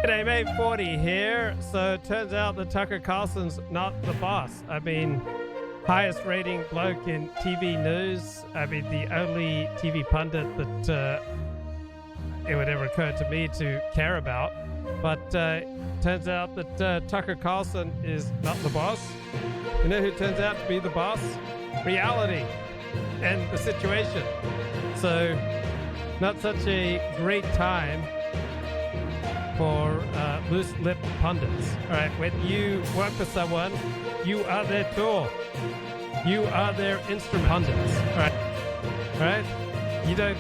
G'day, mate. 40 here. So it turns out that Tucker Carlson's not the boss. I mean, highest rating bloke in TV news. I mean, the only TV pundit that it would ever occur to me to care about. But turns out that Tucker Carlson is not the boss. You know who turns out to be the boss? Reality and the situation. So not such a great time for loose-lipped pundits. All right, when you work for someone, you are their tool. You are their instrument. Pundits. All right? You don't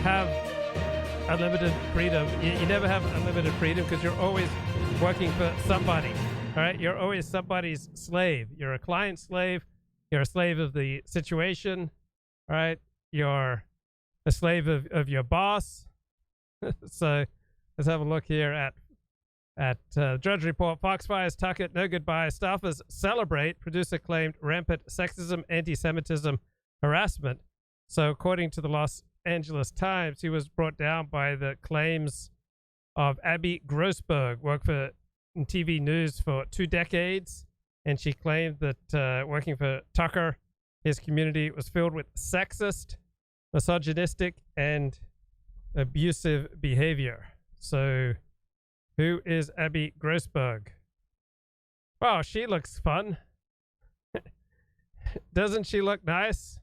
have unlimited freedom. You never have unlimited freedom because you're always working for somebody. All right? You're always somebody's slave. You're a client slave. You're a slave of the situation. All right? You're a slave of your boss. So let's have a look here at Drudge Report. Fox fires Tucker, no goodbye. Staffers celebrate. Producer claimed rampant sexism, anti-Semitism, harassment. So according to the Los Angeles Times, he was brought down by the claims of Abby Grossberg, worked for TV news for 2 decades. And she claimed that working for Tucker, his community was filled with sexist, misogynistic, and abusive behavior. So, who is Abby Grossberg? Wow, she looks fun. Doesn't she look nice?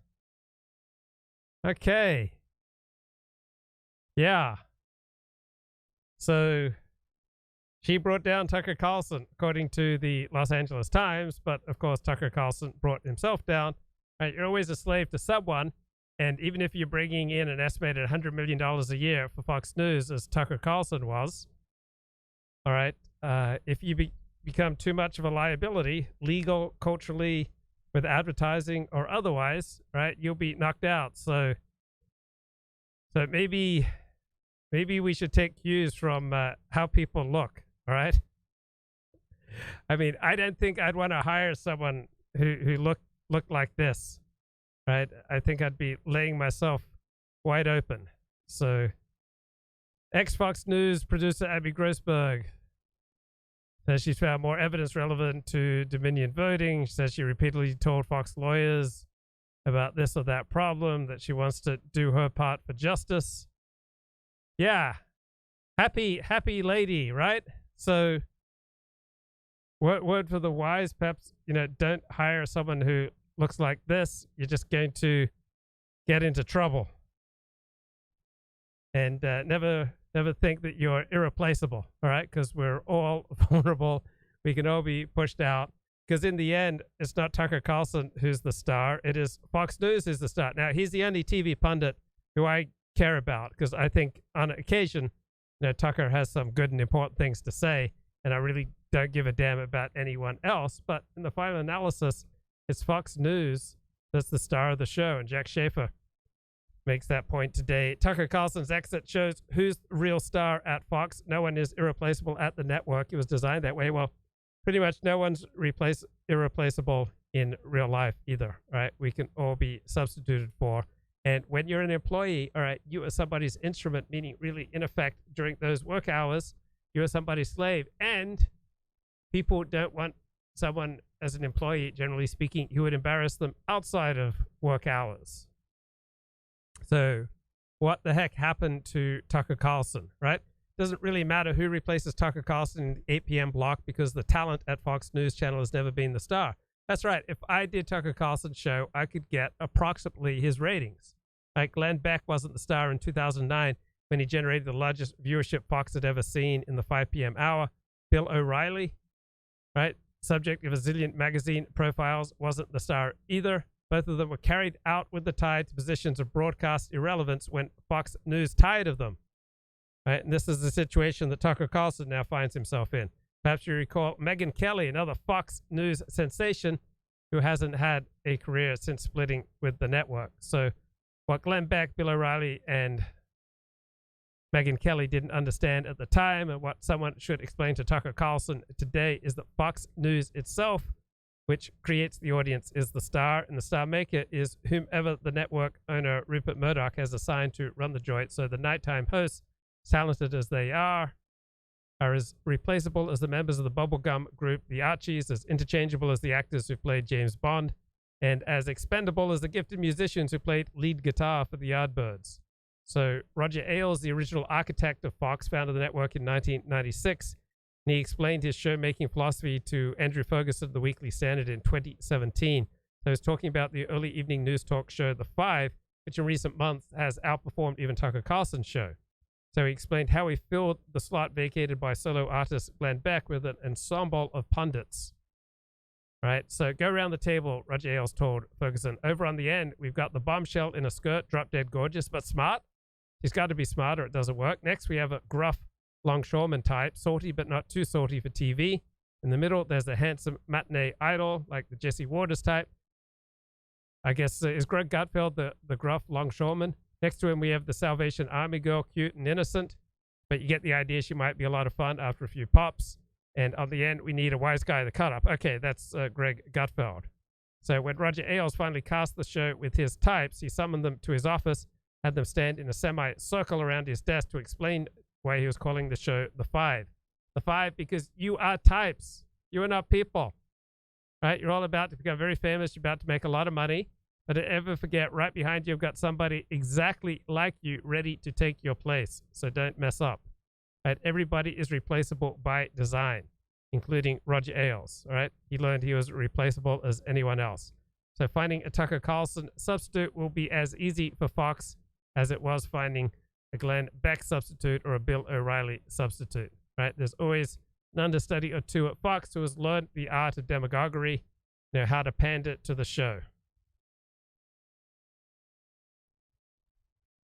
Okay. Yeah. So, she brought down Tucker Carlson, according to the Los Angeles Times, but of course, Tucker Carlson brought himself down. Right, you're always a slave to someone, and even if you're bringing in an estimated $100 million a year for Fox News, as Tucker Carlson was, all right, if you become too much of a liability, legal, culturally, with advertising or otherwise, right, you'll be knocked out. So maybe we should take cues from how people look. All right. I mean, I don't think I'd want to hire someone who looked like this. Right. I think I'd be laying myself wide open. So, ex-Fox News producer Abby Grossberg says she's found more evidence relevant to Dominion voting. She says she repeatedly told Fox lawyers about this or that problem, that she wants to do her part for justice. Yeah. Happy lady, right? So, word for the wise, perhaps, don't hire someone who looks like this. You're just going to get into trouble. And never think that you're irreplaceable, all right? Because we're all vulnerable. We can all be pushed out. Because in the end, it's not Tucker Carlson who's the star. It is Fox News who's the star. Now, he's the only TV pundit who I care about, because I think on occasion, Tucker has some good and important things to say, and I really don't give a damn about anyone else. But in the final analysis, it's Fox News that's the star of the show, and Jack Schaefer makes that point today. Tucker Carlson's exit shows who's the real star at Fox. No one is irreplaceable at the network. It was designed that way. Well, pretty much no one's irreplaceable in real life either, right? We can all be substituted for. And when you're an employee, all right, you are somebody's instrument, meaning really, in effect, during those work hours, you are somebody's slave. And people don't want someone as an employee, generally speaking, who would embarrass them outside of work hours. So what the heck happened to Tucker Carlson, right? Doesn't really matter who replaces Tucker Carlson in the 8 p.m. block, because the talent at Fox News Channel has never been the star. That's right. If I did Tucker Carlson's show, I could get approximately his ratings. Like Glenn Beck wasn't the star in 2009 when he generated the largest viewership Fox had ever seen in the 5 p.m. hour. Bill O'Reilly, right, subject of a zillion magazine profiles, wasn't the star either. Both of them were carried out with the tide to positions of broadcast irrelevance when Fox News tired of them. Right? And this is the situation that Tucker Carlson now finds himself in. Perhaps you recall Megyn Kelly, another Fox News sensation who hasn't had a career since splitting with the network. So what Glenn Beck, Bill O'Reilly, and Megyn Kelly didn't understand at the time, and what someone should explain to Tucker Carlson today, is that Fox News itself, which creates the audience, is the star, and the star maker is whomever the network owner Rupert Murdoch has assigned to run the joint. So the nighttime hosts, talented as they are, are as replaceable as the members of the bubblegum group the Archies, as interchangeable as the actors who played James Bond, and as expendable as the gifted musicians who played lead guitar for the Yardbirds. So Roger Ailes, the original architect of Fox, founded the network in 1996, and he explained his show-making philosophy to Andrew Ferguson of the Weekly Standard in 2017. So he was talking about the early evening news talk show The Five, which in recent months has outperformed even Tucker Carlson's show. So he explained how he filled the slot vacated by solo artist Glenn Beck with an ensemble of pundits. Right, so go around the table, Roger Ailes told Ferguson. Over on the end, we've got the bombshell in a skirt, drop dead gorgeous, but smart. She's got to be smart or it doesn't work. Next, we have a gruff longshoreman type, salty but not too salty for TV. In the middle, there's a handsome matinee idol, like the Jesse Waters type. I guess, is Greg Gutfeld the gruff longshoreman? Next to him, we have the Salvation Army girl, cute and innocent, but you get the idea she might be a lot of fun after a few pops. And on the end, we need a wise guy to cut up. Okay, that's Greg Gutfeld. So when Roger Ailes finally cast the show with his types, he summoned them to his office, had them stand in a semi-circle around his desk to explain why he was calling the show The Five. The Five because you are types. You are not people. Right? You're all about to become very famous. You're about to make a lot of money. But don't ever forget, right behind you, you've got somebody exactly like you ready to take your place. So don't mess up. Right? Everybody is replaceable by design, including Roger Ailes. All right? He learned he was replaceable as anyone else. So finding a Tucker Carlson substitute will be as easy for Fox as it was finding a Glenn Beck substitute or a Bill O'Reilly substitute. Right? There's always an understudy or two at Fox who has learned the art of demagoguery, know how to pander to the show.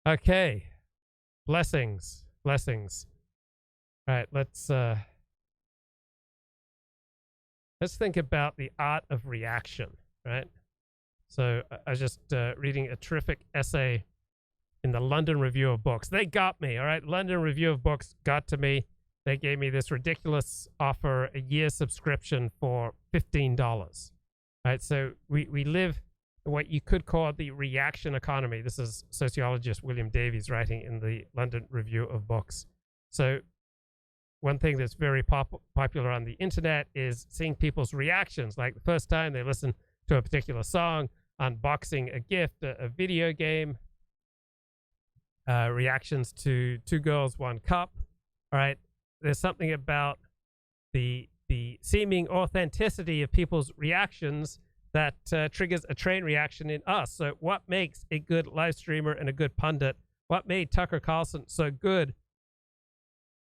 Okay, blessings. All right, let's think about the art of reaction, right? So I was just reading a terrific essay in the London Review of Books. They got me, all right? London Review of Books got to me. They gave me this ridiculous offer, a year subscription for $15. Right, so we live what you could call the reaction economy. This is sociologist William Davies writing in the London Review of Books. So one thing that's very popular on the internet is seeing people's reactions. Like the first time they listen to a particular song, unboxing a gift, a video game, reactions to Two Girls, One Cup. All right, there's something about the seeming authenticity of people's reactions that triggers a train reaction in us. So what makes a good live streamer and a good pundit? What made Tucker Carlson so good,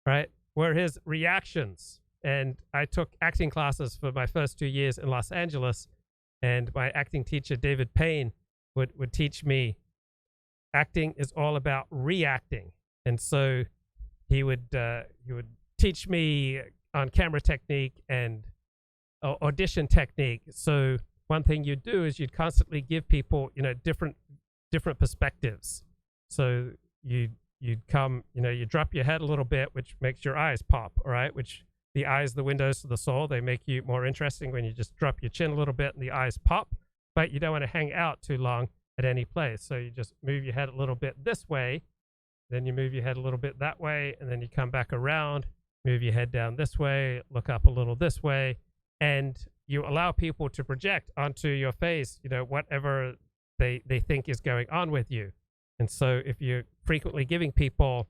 right, were his reactions. And I took acting classes for my first 2 years in Los Angeles, and my acting teacher, David Payne, would teach me acting is all about reacting. And so he would teach me on camera technique and audition technique. So one thing you'd do is you'd constantly give people, different perspectives. So you'd come, you drop your head a little bit, which makes your eyes pop, all right? Which the eyes, the windows to the soul, they make you more interesting when you just drop your chin a little bit and the eyes pop. But you don't want to hang out too long at any place. So you just move your head a little bit this way, then you move your head a little bit that way, and then you come back around, move your head down this way, look up a little this way, and you allow people to project onto your face, whatever they think is going on with you. And so if you're frequently giving people,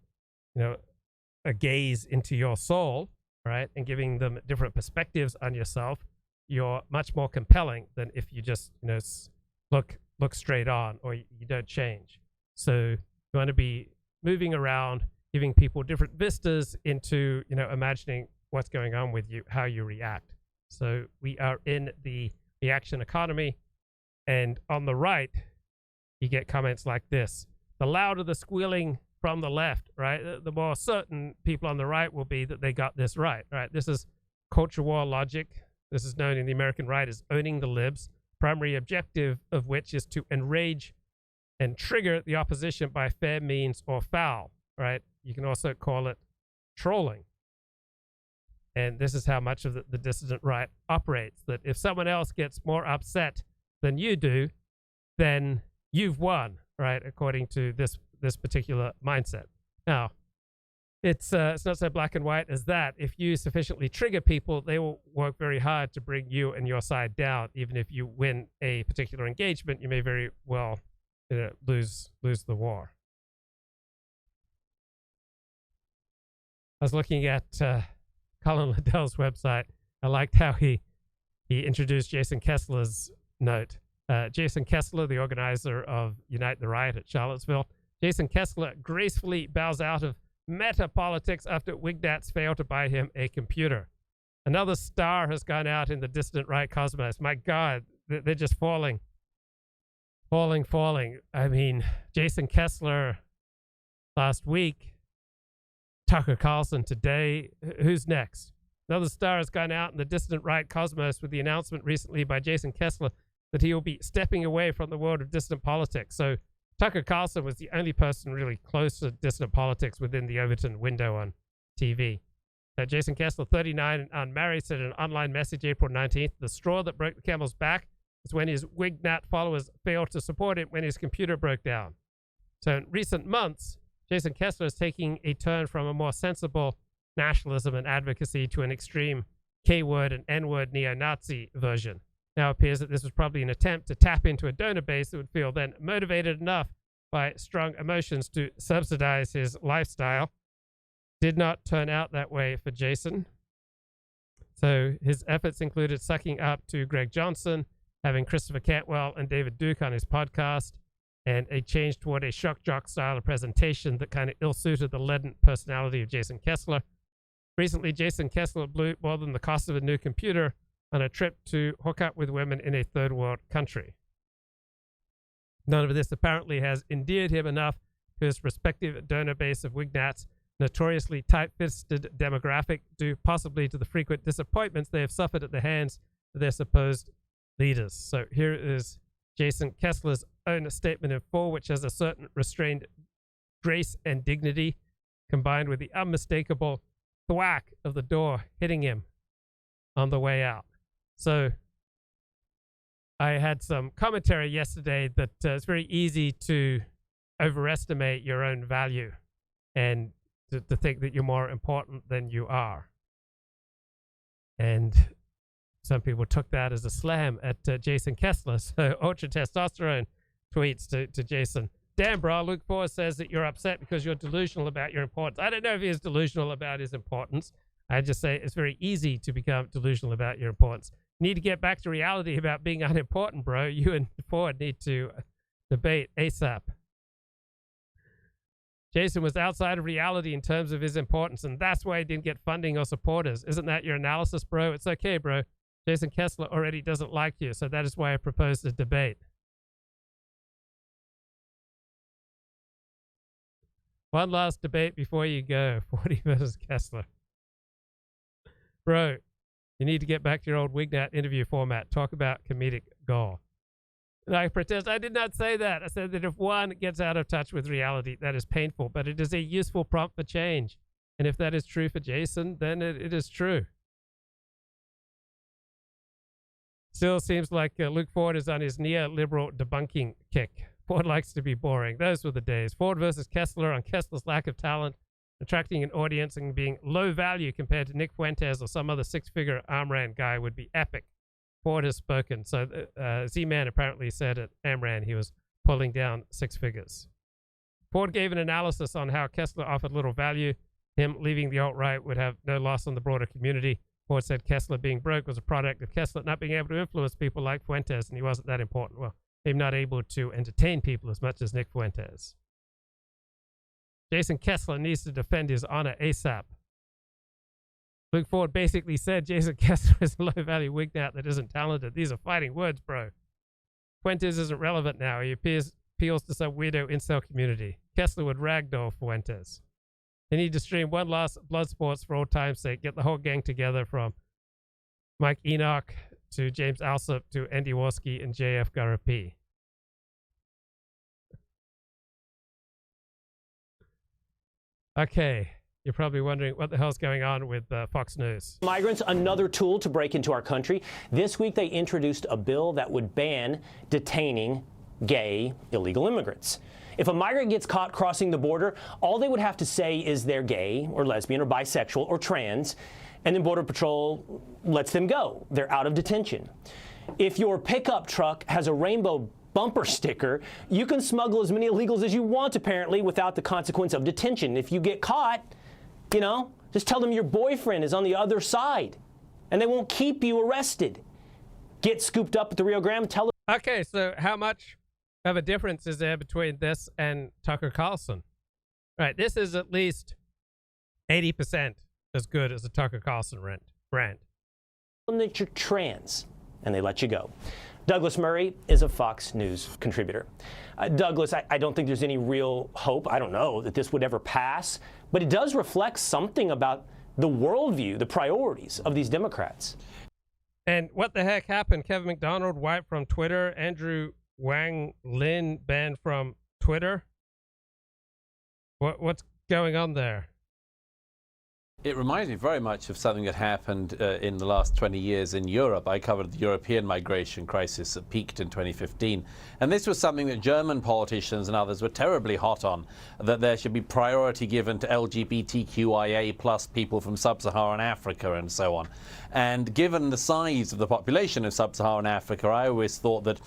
a gaze into your soul, right, and giving them different perspectives on yourself, you're much more compelling than if you just, look straight on or you don't change. So you want to be moving around, giving people different vistas into, imagining what's going on with you, how you react. So we are in the reaction economy, and on the right, you get comments like this. The louder the squealing from the left, right, the more certain people on the right will be that they got this right. This is culture war logic. This is known in the American right as owning the libs, primary objective of which is to enrage and trigger the opposition by fair means or foul, right? You can also call it trolling. And this is how much of the dissident right operates, that if someone else gets more upset than you do, then you've won, right, according to this particular mindset. Now, it's not so black and white as that. If you sufficiently trigger people, they will work very hard to bring you and your side down. Even if you win a particular engagement, you may very well lose the war. I was looking at Colin Liddell's website. I liked how he introduced Jason Kessler's note. Jason Kessler, the organizer of Unite the Riot at Charlottesville. Jason Kessler gracefully bows out of metapolitics after Wignats failed to buy him a computer. Another star has gone out in the distant right cosmos. My God, they're just falling. I mean, Jason Kessler last week, Tucker Carlson today. Who's next? Another star has gone out in the distant right cosmos with the announcement recently by Jason Kessler that he will be stepping away from the world of distant politics. So Tucker Carlson was the only person really close to distant politics within the Overton window on TV. Jason Kessler, 39 and unmarried, said in an online message April 19th, the straw that broke the camel's back was when his Wignat followers failed to support him when his computer broke down. So in recent months, Jason Kessler is taking a turn from a more sensible nationalism and advocacy to an extreme K-word and N-word neo-Nazi version. Now it appears that this was probably an attempt to tap into a donor base that would feel then motivated enough by strong emotions to subsidize his lifestyle. Did not turn out that way for Jason. So his efforts included sucking up to Greg Johnson, having Christopher Cantwell and David Duke on his podcast, and a change toward a shock jock style of presentation that kind of ill-suited the leaden personality of Jason Kessler. Recently, Jason Kessler blew more than the cost of a new computer on a trip to hook up with women in a third world country. None of this apparently has endeared him enough to his respective donor base of Wignats, notoriously tight-fisted demographic, due possibly to the frequent disappointments they have suffered at the hands of their supposed leaders. So here is Jason Kessler's own statement in full, which has a certain restrained grace and dignity, combined with the unmistakable thwack of the door hitting him on the way out. So I had some commentary yesterday that it's very easy to overestimate your own value and to think that you're more important than you are. And some people took that as a slam at Jason Kessler. So Ultra Testosterone tweets to Jason, damn, bro, Luke Ford says that you're upset because you're delusional about your importance. I don't know if he is delusional about his importance. I just say it's very easy to become delusional about your importance. You need to get back to reality about being unimportant, bro. You and Ford need to debate ASAP. Jason was outside of reality in terms of his importance, and that's why he didn't get funding or supporters. Isn't that your analysis, bro? It's okay, bro. Jason Kessler already doesn't like you, so that is why I proposed a debate. One last debate before you go. 40 versus Kessler. Bro, you need to get back to your old Wignat interview format. Talk about comedic gold. And I protest. I did not say that. I said that if one gets out of touch with reality, that is painful, but it is a useful prompt for change. And if that is true for Jason, then it is true. Still seems like Luke Ford is on his neoliberal debunking kick. Ford likes to be boring. Those were the days. Ford versus Kessler on Kessler's lack of talent, attracting an audience and being low value compared to Nick Fuentes or some other six-figure Amran guy would be epic. Ford has spoken. So Z-Man apparently said at Amran he was pulling down six figures. Ford gave an analysis on how Kessler offered little value. Him leaving the alt-right would have no loss on the broader community. Ford said Kessler being broke was a product of Kessler not being able to influence people like Fuentes, and he wasn't that important. Well, maybe not able to entertain people as much as Nick Fuentes. Jason Kessler needs to defend his honor ASAP. Luke Ford basically said Jason Kessler is a low-value Wignat that isn't talented. These are fighting words, bro. Fuentes isn't relevant now. He appeals to some weirdo incel community. Kessler would ragdoll Fuentes. They need to stream one last Blood Sports for old time's sake. Get the whole gang together from Mike Enoch to James Alsop to Andy Worski and JF Garapi. Okay, you're probably wondering what the hell's going on with Fox News. Migrants, another tool to break into our country. This week they introduced a bill that would ban detaining gay illegal immigrants. If a migrant gets caught crossing the border, all they would have to say is they're gay or lesbian or bisexual or trans, and then Border Patrol lets them go. They're out of detention. If your pickup truck has a rainbow bumper sticker, you can smuggle as many illegals as you want, apparently, without the consequence of detention. If you get caught, you know, just tell them your boyfriend is on the other side, and they won't keep you arrested. Get scooped up at the Rio Grande, tell them. Okay, so how much of a difference is there between this and Tucker Carlson? Right, this is at least 80% as good as the Tucker Carlson brand. That you're trans, and they let you go. Douglas Murray is a Fox News contributor. Douglas, I don't think there's any real hope, I don't know, that this would ever pass, but it does reflect something about the worldview, the priorities of these Democrats. And what the heck happened? Kevin McDonald wiped from Twitter. Andrew Wang Lin banned from Twitter. What's going on there? It reminds me very much of something that happened in the last 20 years in Europe. I covered the European migration crisis that peaked in 2015. And this was something that German politicians and others were terribly hot on, that there should be priority given to LGBTQIA plus people from sub-Saharan Africa and so on. And given the size of the population of sub-Saharan Africa, I always thought that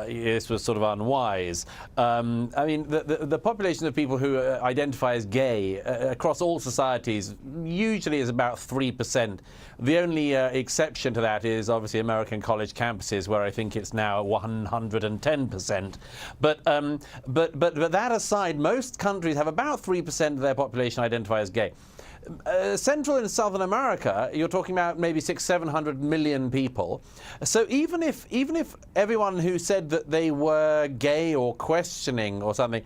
this was sort of unwise. I mean, the population of people who identify as gay across all societies usually is about 3%. The only exception to that is obviously American college campuses, where I think it's now 110%. But that aside, most countries have about 3% of their population identify as gay. Central and Southern America, you're talking about maybe 600-700 million people. So even if everyone who said that they were gay or questioning or something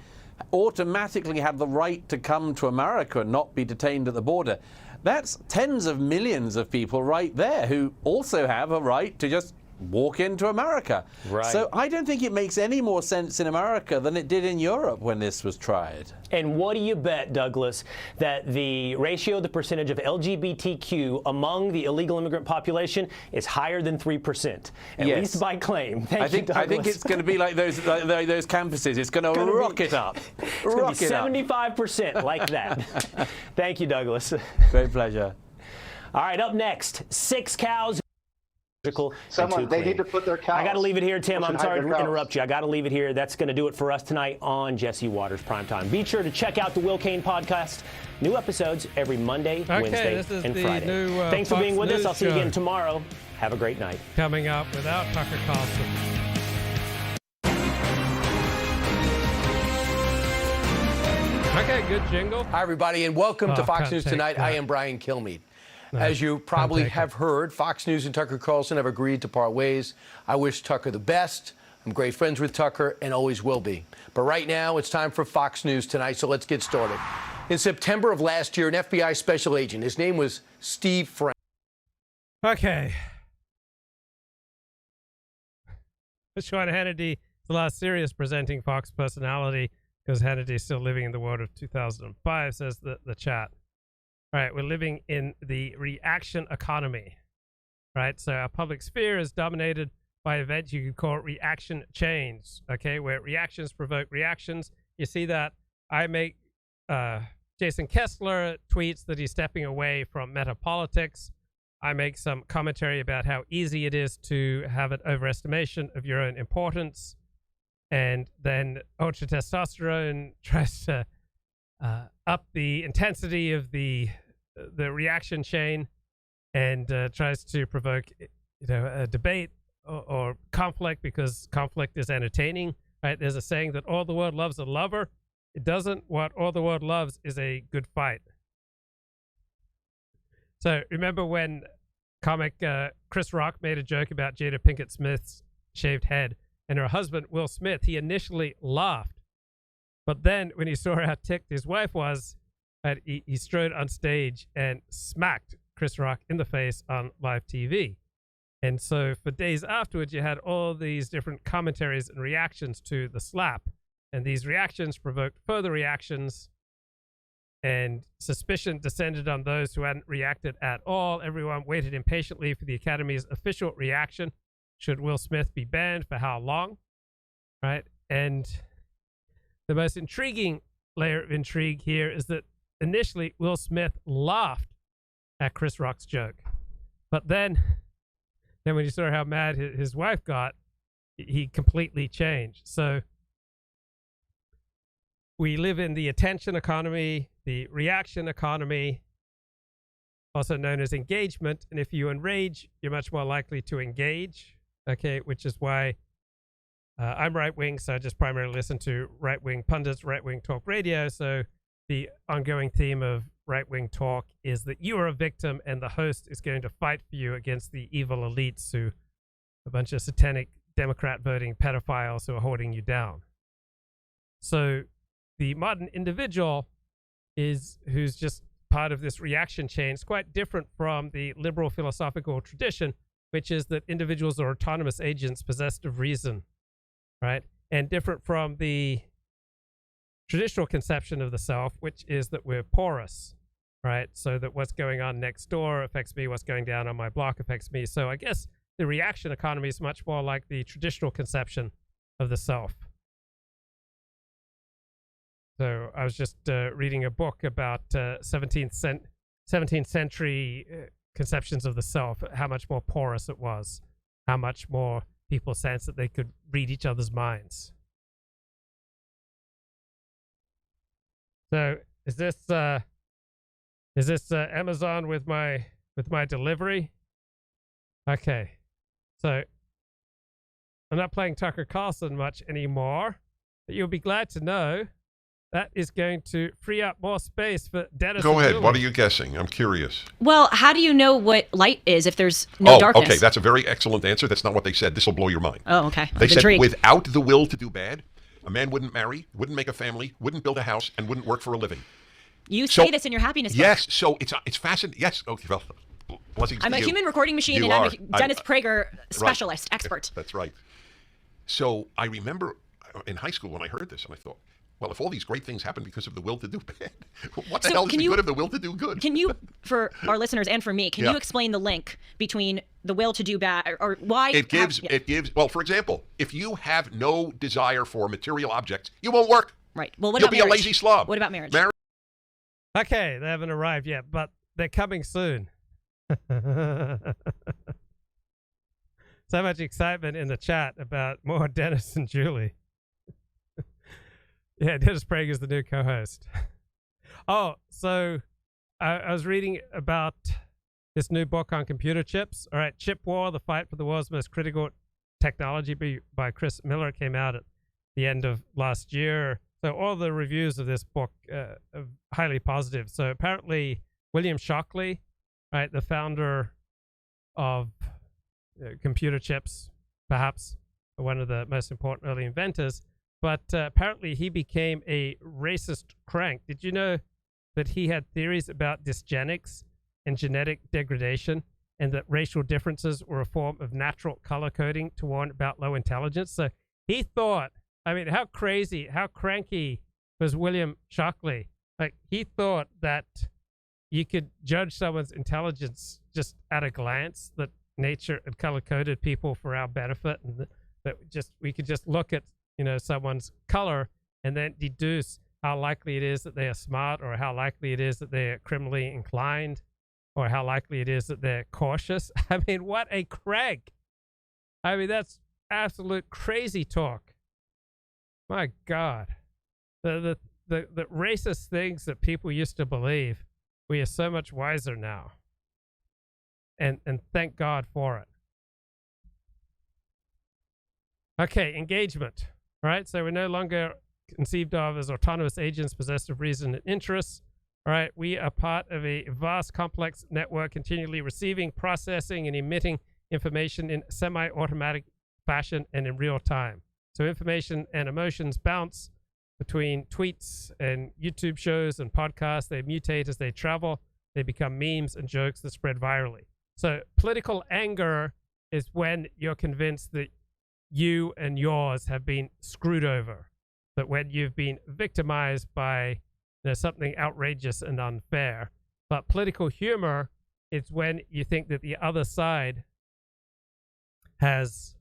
automatically had the right to come to America and not be detained at the border, that's tens of millions of people right there who also have a right to just walk into America. Right. So I don't think it makes any more sense in America than it did in Europe when this was tried. And what do you bet, Douglas, that the ratio, the percentage of LGBTQ among the illegal immigrant population is higher than 3%? At Yes. least by claim. Thank you, Douglas. I think it's going to be like those campuses. It's going to rocket up. It's going to be 75% like that. Thank you, Douglas. Great pleasure. All right, up next, 6 cows. Someone, they need to put their cows. I got to leave it here, Tim. I'm sorry to cows. interrupt you. I got to leave it here. That's going to do it for us tonight on Jesse Waters Primetime. Be sure to check out the Will Cain podcast. New episodes every Monday, Wednesday, and Friday. New, Thanks for Fox being with us. News I'll see you show. again tomorrow. Have a great night. Coming up without Tucker Carlson. Okay, good jingle. Hi, everybody, and welcome to Fox can't News take Tonight. that. I am Brian Kilmeade. As you probably take have heard, Fox News and Tucker Carlson have agreed to part ways. I wish Tucker the best. I'm great friends with Tucker and always will be. But right now, it's time for Fox News Tonight, so let's get started. In September of last year, an FBI special agent, his name was Steve Frank. Okay. Sean Hannity, the last serious presenting Fox personality, because Hannity's still living in the world of 2005, says the chat. All right, we're living in the reaction economy, right? So our public sphere is dominated by events you could call reaction chains, okay, where reactions provoke reactions. You see that I make Jason Kessler tweets that he's stepping away from metapolitics. I make some commentary about how easy it is to have an overestimation of your own importance. And then ultra testosterone tries to up the intensity of the reaction chain and tries to provoke, a debate or conflict, because conflict is entertaining. Right? There's a saying that all the world loves a lover. It doesn't. What all the world loves is a good fight. So remember when comic Chris Rock made a joke about Jada Pinkett Smith's shaved head and her husband, Will Smith? He initially laughed, but then when he saw how ticked his wife was, he strode on stage and smacked Chris Rock in the face on live TV. And so for days afterwards, you had all these different commentaries and reactions to the slap. And these reactions provoked further reactions, and suspicion descended on those who hadn't reacted at all. Everyone waited impatiently for the Academy's official reaction. Should Will Smith be banned? For how long? Right? And the most intriguing layer of intrigue here is that initially Will Smith laughed at Chris Rock's joke. But then when you saw how mad his wife got, he completely changed. So we live in the attention economy, the reaction economy, also known as engagement. And if you enrage, you're much more likely to engage, okay, which is why I'm right-wing, so I just primarily listen to right-wing pundits, right-wing talk radio. So the ongoing theme of right-wing talk is that you are a victim and the host is going to fight for you against the evil elites who, a bunch of satanic Democrat-voting pedophiles who are holding you down. So the modern individual who's just part of this reaction chain is quite different from the liberal philosophical tradition, which is that individuals are autonomous agents possessed of reason, right? And different from the traditional conception of the self, which is that we're porous, right? So that what's going on next door affects me, what's going down on my block affects me. So I guess the reaction economy is much more like the traditional conception of the self. So I was just reading a book about 17th century conceptions of the self, how much more porous it was, how much more people sense that they could read each other's minds. So is this Amazon with my delivery? Okay, so I'm not playing Tucker Carlson much anymore, but you'll be glad to know that is going to free up more space for Dennis. Go ahead. What are you guessing? I'm curious. Well, how do you know what light is if there's no darkness? Okay, that's a very excellent answer. That's not what they said. This will blow your mind. Oh, okay. They said without the will to do bad, a man wouldn't marry, wouldn't make a family, wouldn't build a house, and wouldn't work for a living. You say this in your happiness book. Yes, so it's fascinating. Yes, okay, well, blessings I'm to a you. human recording machine, You and are. I'm a Dennis Prager specialist, right. expert. That's right. So I remember in high school when I heard this, and I thought, well, if all these great things happen because of the will to do bad, what the hell is the good of the will to do good? Can you, for our listeners and for me, can you explain the link between the will to do bad, or why? It gives, well, for example, if you have no desire for material objects, you won't work. Right. Well, what You'll about be marriage? a lazy slob. What about marriage? Okay, they haven't arrived yet, but they're coming soon. So much excitement in the chat about more Dennis and Julie. Yeah, Dennis Prager is the new co-host. Oh, so I was reading about this new book on computer chips. All right, Chip War, The Fight for the World's Most Critical Technology by Chris Miller came out at the end of last year. So all the reviews of this book are highly positive. So apparently William Shockley, right, the founder of computer chips, perhaps one of the most important early inventors, but apparently he became a racist crank. Did you know that he had theories about dysgenics and genetic degradation, and that racial differences were a form of natural color coding to warn about low intelligence? So he thought, I mean, how crazy, how cranky was William Shockley? Like, he thought that you could judge someone's intelligence just at a glance, that nature had color-coded people for our benefit, and that we could just look at, someone's color and then deduce how likely it is that they are smart, or how likely it is that they're criminally inclined, or how likely it is that they're cautious. I mean, what a crank. I mean, that's absolute crazy talk. My God. The racist things that people used to believe, we are so much wiser now. And thank God for it. Okay, engagement. Right? So we're no longer conceived of as autonomous agents possessed of reason and interests. All right, we are part of a vast, complex network continually receiving, processing, and emitting information in semi-automatic fashion and in real time. So information and emotions bounce between tweets and YouTube shows and podcasts. They mutate as they travel. They become memes and jokes that spread virally. So political anger is when you're convinced that you and yours have been screwed over, that when you've been victimized by something outrageous and unfair. But political humor is when you think that the other side has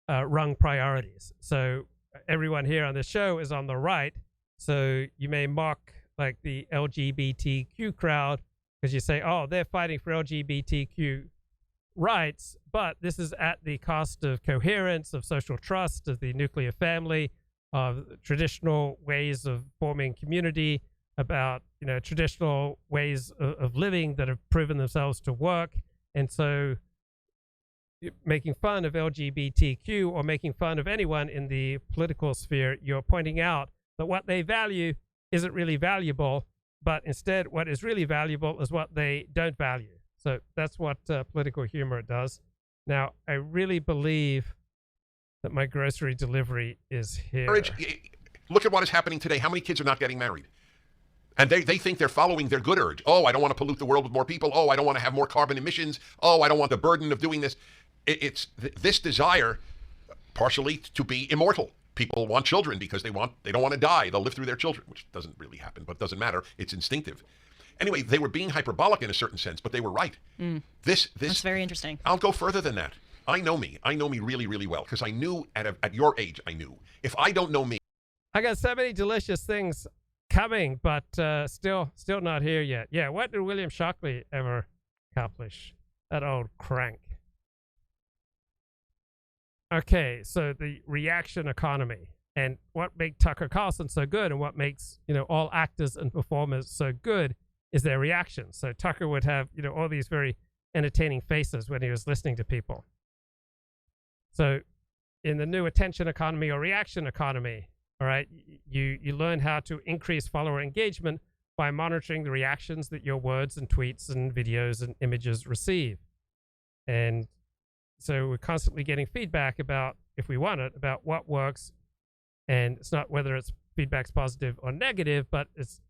wrong priorities. So everyone here on this show is on the right, so you may mock like the LGBTQ crowd because you say, oh, they're fighting for LGBTQ rights, but this is at the cost of coherence, of social trust, of the nuclear family, of traditional ways of forming community, about traditional ways of living that have proven themselves to work. And so making fun of LGBTQ or making fun of anyone in the political sphere, you're pointing out that what they value isn't really valuable, but instead what is really valuable is what they don't value. So that's what political humor does. Now, I really believe that my grocery delivery is here. Look at what is happening today. How many kids are not getting married? And they think they're following their good urge. Oh, I don't want to pollute the world with more people. Oh, I don't want to have more carbon emissions. Oh, I don't want the burden of doing this. It's this desire, partially to be immortal. People want children because they don't want to die. They'll live through their children, which doesn't really happen, but doesn't matter. It's instinctive. Anyway, they were being hyperbolic in a certain sense, but they were right. That's very interesting. I'll go further than that. I know me really, really well, because I knew at your age, I knew. If I don't know me. I got so many delicious things coming, but still not here yet. Yeah, what did William Shockley ever accomplish? That old crank. Okay, so the reaction economy, and what makes Tucker Carlson so good, and what makes all actors and performers so good, is their reaction. So Tucker would have all these very entertaining faces when he was listening to people. So in the new attention economy or reaction economy, all right, you learn how to increase follower engagement by monitoring the reactions that your words and tweets and videos and images receive. And so we're constantly getting feedback about, if we want it, about what works. And it's not whether it's feedback's positive or negative, but it's,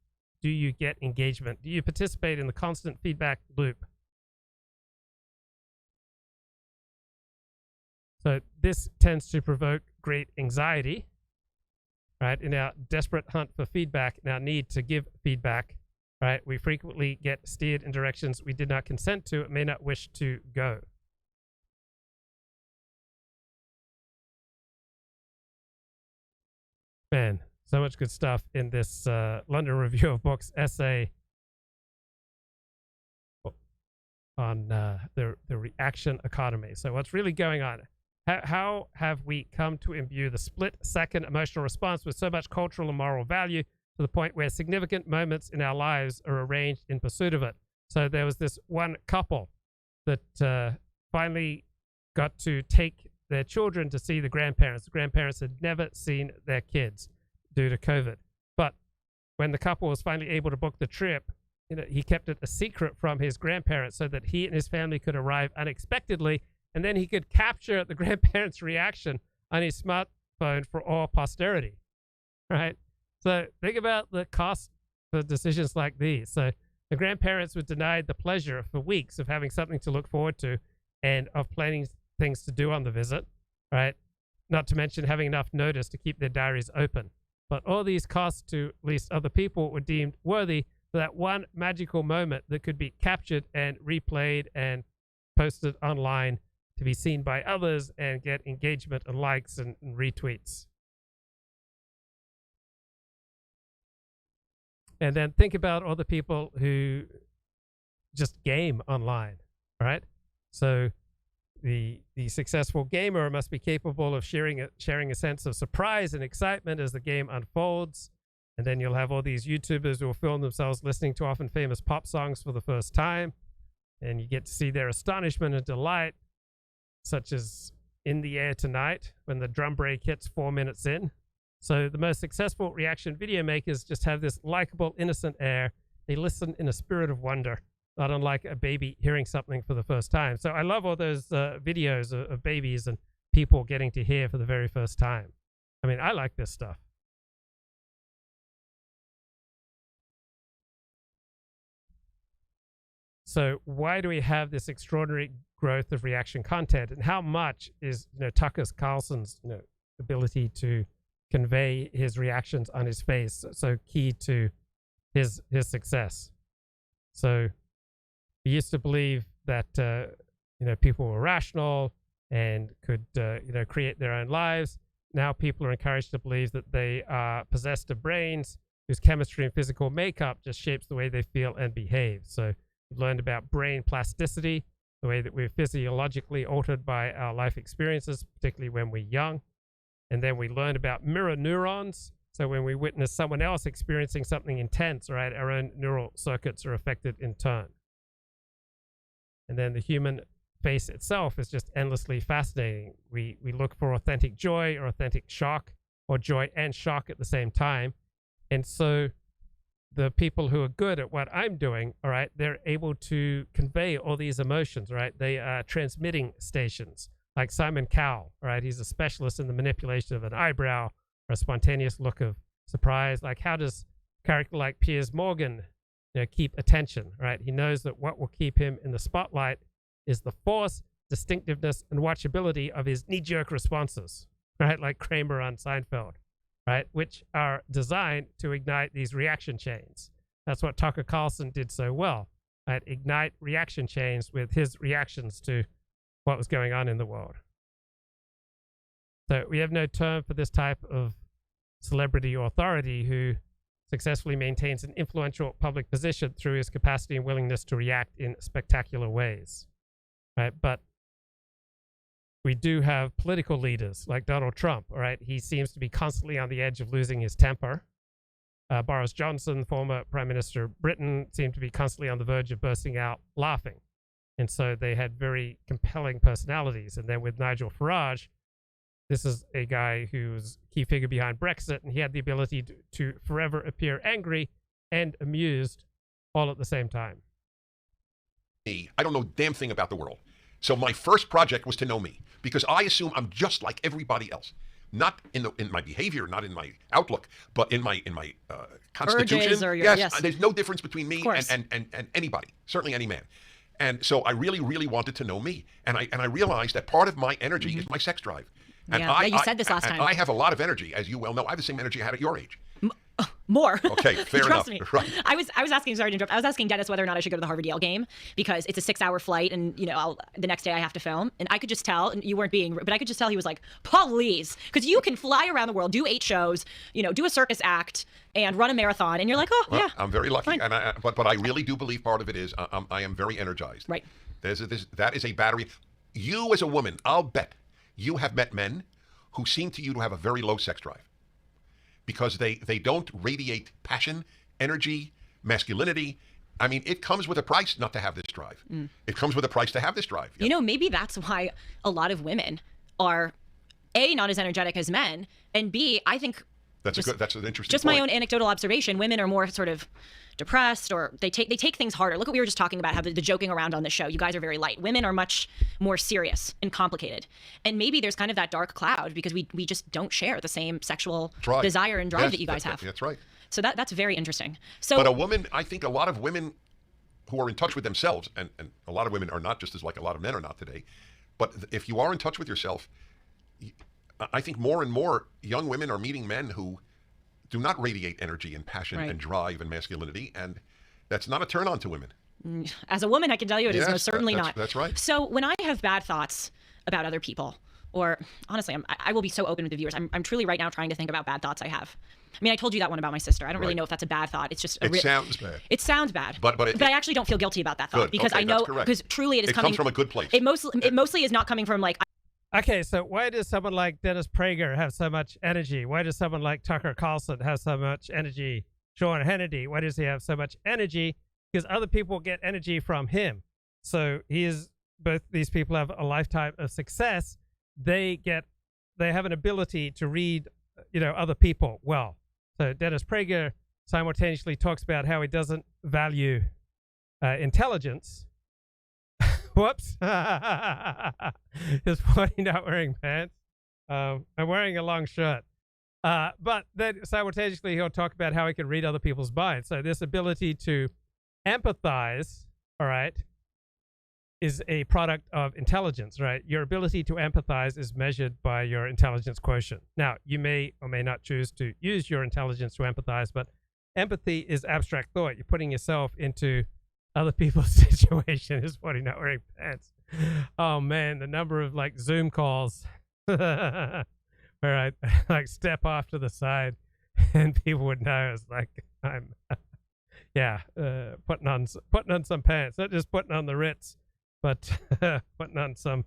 do you get engagement? Do you participate in the constant feedback loop? So this tends to provoke great anxiety, right? In our desperate hunt for feedback, in our need to give feedback, right? We frequently get steered in directions we did not consent to and may not wish to go. Man, so much good stuff in this London Review of Books essay on the reaction economy. So what's really going on? How have we come to imbue the split-second emotional response with so much cultural and moral value to the point where significant moments in our lives are arranged in pursuit of it? So there was this one couple that finally got to take their children to see the grandparents. The grandparents had never seen their kids due to COVID. But when the couple was finally able to book the trip, he kept it a secret from his grandparents so that he and his family could arrive unexpectedly, and then he could capture the grandparents' reaction on his smartphone for all posterity, right? So think about the cost for decisions like these. So the grandparents were denied the pleasure for weeks of having something to look forward to and of planning things to do on the visit, right? Not to mention having enough notice to keep their diaries open. But all these costs to at least other people were deemed worthy for that one magical moment that could be captured and replayed and posted online to be seen by others and get engagement and likes and retweets. And then think about all the people who just game online, right? So the successful gamer must be capable of sharing a sense of surprise and excitement as the game unfolds. And then you'll have all these YouTubers who will film themselves listening to often famous pop songs for the first time. And you get to see their astonishment and delight, such as In the Air Tonight, when the drum break hits 4 minutes in. So the most successful reaction video makers just have this likable, innocent air. They listen in a spirit of wonder, not unlike a baby hearing something for the first time. So I love all those videos of babies and people getting to hear for the very first time. I mean, I like this stuff. So why do we have this extraordinary growth of reaction content, and how much is Tucker Carlson's ability to convey his reactions on his face so key to his success? So we used to believe that people were rational and could create their own lives, now people are encouraged to believe that they are possessed of brains whose chemistry and physical makeup just shapes the way they feel and behave. So we've learned about brain plasticity, the way that we're physiologically altered by our life experiences, particularly when we're young. And then we learned about mirror neurons. So when we witness someone else experiencing something intense, right, our own neural circuits are affected in turn. And then the human face itself is just endlessly fascinating. We look for authentic joy or authentic shock, or joy and shock at the same time. And so the people who are good at what I'm doing, all right, they're able to convey all these emotions, right? They are transmitting stations, like Simon Cowell, right? He's a specialist in the manipulation of an eyebrow or a spontaneous look of surprise. Like, how does a character like Piers Morgan, keep attention, right? He knows that what will keep him in the spotlight is the force, distinctiveness, and watchability of his knee-jerk responses, right? Like Kramer on Seinfeld, right? Which are designed to ignite these reaction chains. That's what Tucker Carlson did so well, right? Ignite reaction chains with his reactions to what was going on in the world. So we have no term for this type of celebrity or authority who successfully maintains an influential public position through his capacity and willingness to react in spectacular ways, right? But we do have political leaders like Donald Trump, all right? He seems to be constantly on the edge of losing his temper. Boris Johnson, former Prime Minister of Britain, seemed to be constantly on the verge of bursting out laughing. And so they had very compelling personalities. And then with Nigel Farage, this is a guy who's a key figure behind Brexit, and he had the ability to forever appear angry and amused all at the same time. I don't know a damn thing about the world. So my first project was to know me, because I assume I'm just like everybody else. Not in my behavior, not in my outlook, but in my constitution. Urges or your, yes, there's no difference between me and anybody, certainly any man. And so I really, really wanted to know me. And I realized that part of my energy is my sex drive. And you said this last time. I have a lot of energy, as you well know. I have the same energy I had at your age. More. Okay, fair enough. Trust me. Right. I was asking, sorry to interrupt. I was asking Dennis whether or not I should go to the Harvard Yale game, because it's a 6-hour flight, and the next day I have to film, and I could just tell, and you weren't being, but I could just tell he was like, please, because you can fly around the world, do 8 shows, do a circus act, and run a marathon, and you're like, oh, well, yeah. I'm very lucky, fine. but I really do believe part of it is I am very energized. Right. That is a battery. You as a woman, I'll bet you have met men who seem to you to have a very low sex drive, because they don't radiate passion, energy, masculinity. I mean, it comes with a price not to have this drive. It comes with a price to have this drive. Yep. Maybe that's why a lot of women are, A, not as energetic as men, and B, I think that's an interesting just point. My own anecdotal observation, women are more sort of depressed, or they take things harder. Look what we were just talking about, how the joking around on the show. You guys are very light. Women are much more serious and complicated. And maybe there's kind of that dark cloud because we just don't share the same sexual desire and drive that you guys have. That's right. So that's very interesting. So, but a woman, I think a lot of women who are in touch with themselves, and a lot of women are not, just as like a lot of men are not today, but if you are in touch with yourself, I think more and more young women are meeting men who do not radiate energy and passion and drive and masculinity, and that's not a turn on to women. As a woman, I can tell you it is most certainly not. That's right. So when I have bad thoughts about other people, or honestly, I will be so open with the viewers. I'm truly right now trying to think about bad thoughts I have. I mean, I told you that one about my sister. I don't really know if that's a bad thought. It's just it sounds bad. It sounds bad, but I actually don't feel guilty about that thought, because I know, because truly it comes from a good place. It mostly is not coming from like. Okay, so why does someone like Dennis Prager have so much energy? Why does someone like Tucker Carlson have so much energy? Sean Hannity, why does he have so much energy? Because other people get energy from him. So both these people have a lifetime of success. They have an ability to read, other people well. So Dennis Prager simultaneously talks about how he doesn't value intelligence. Whoops. Just funny not wearing pants. I'm wearing a long shirt. But then simultaneously he'll talk about how he can read other people's minds. So this ability to empathize, all right, is a product of intelligence, right? Your ability to empathize is measured by your intelligence quotient. Now, you may or may not choose to use your intelligence to empathize, but empathy is abstract thought. You're putting yourself into other people's situation. Is funny not wearing pants. Oh man, the number of like Zoom calls all right, like step off to the side, and people would know it's like I'm, putting on some pants, not just putting on the Ritz, but putting on some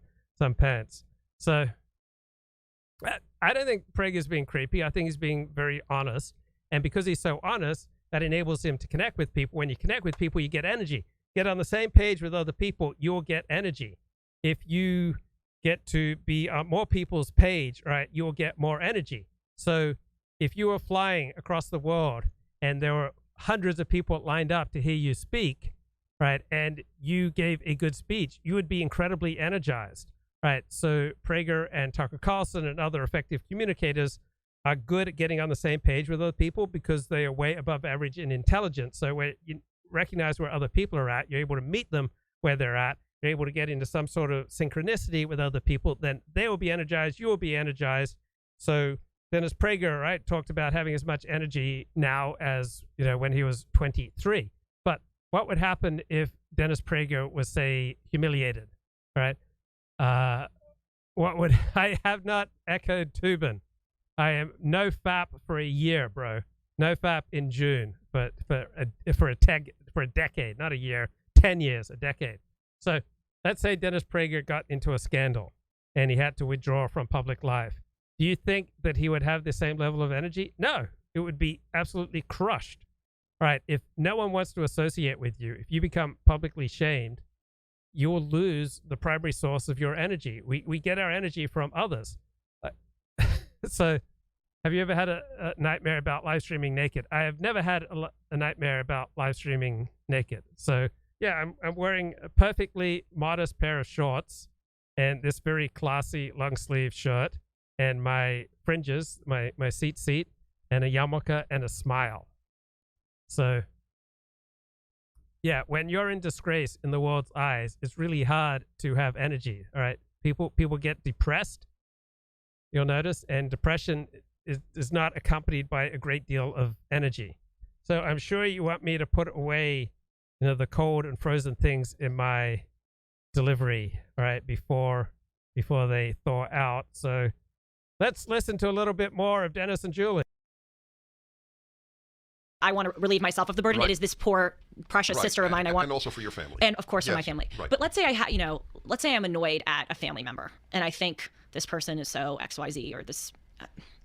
pants. So I don't think Prager's being creepy. I think he's being very honest, and because he's so honest, that enables him to connect with people. When you connect with people, you get energy. Get on the same page with other people, you'll get energy. If you get to be on more people's page, right, you'll get more energy. So if you were flying across the world and there were hundreds of people lined up to hear you speak, right, and you gave a good speech, you would be incredibly energized, right? So Prager and Tucker Carlson and other effective communicators are good at getting on the same page with other people because they are way above average in intelligence. So when you recognize where other people are at, you're able to meet them where they're at, you're able to get into some sort of synchronicity with other people, then they will be energized, you will be energized. So Dennis Prager, right, talked about having as much energy now as, when he was 23. But what would happen if Dennis Prager was, say, humiliated, right? I have not echoed Tubin. I am no fap for a year, bro. No fap in June, but for a decade, not a year, 10 years, a decade. So let's say Dennis Prager got into a scandal and he had to withdraw from public life. Do you think that he would have the same level of energy? No, it would be absolutely crushed. All right, if no one wants to associate with you, if you become publicly shamed, you will lose the primary source of your energy. We get our energy from others. So have you ever had a nightmare about live streaming naked? I have never had a nightmare about live streaming naked. So yeah, I'm wearing a perfectly modest pair of shorts and this very classy long sleeve shirt and my fringes, my seat, and a yarmulke and a smile. So yeah, when you're in disgrace in the world's eyes, it's really hard to have energy. All right, people get depressed. You'll notice, and depression is not accompanied by a great deal of energy. So I'm sure you want me to put away, the cold and frozen things in my delivery, all right, before they thaw out. So let's listen to a little bit more of Dennis and Julie. I want to relieve myself of the burden. Right. It is this poor, precious sister of mine. And also for your family. And of course, yes, for my family. Right. But let's say let's say I'm annoyed at a family member, and I think this person is so XYZ, or this.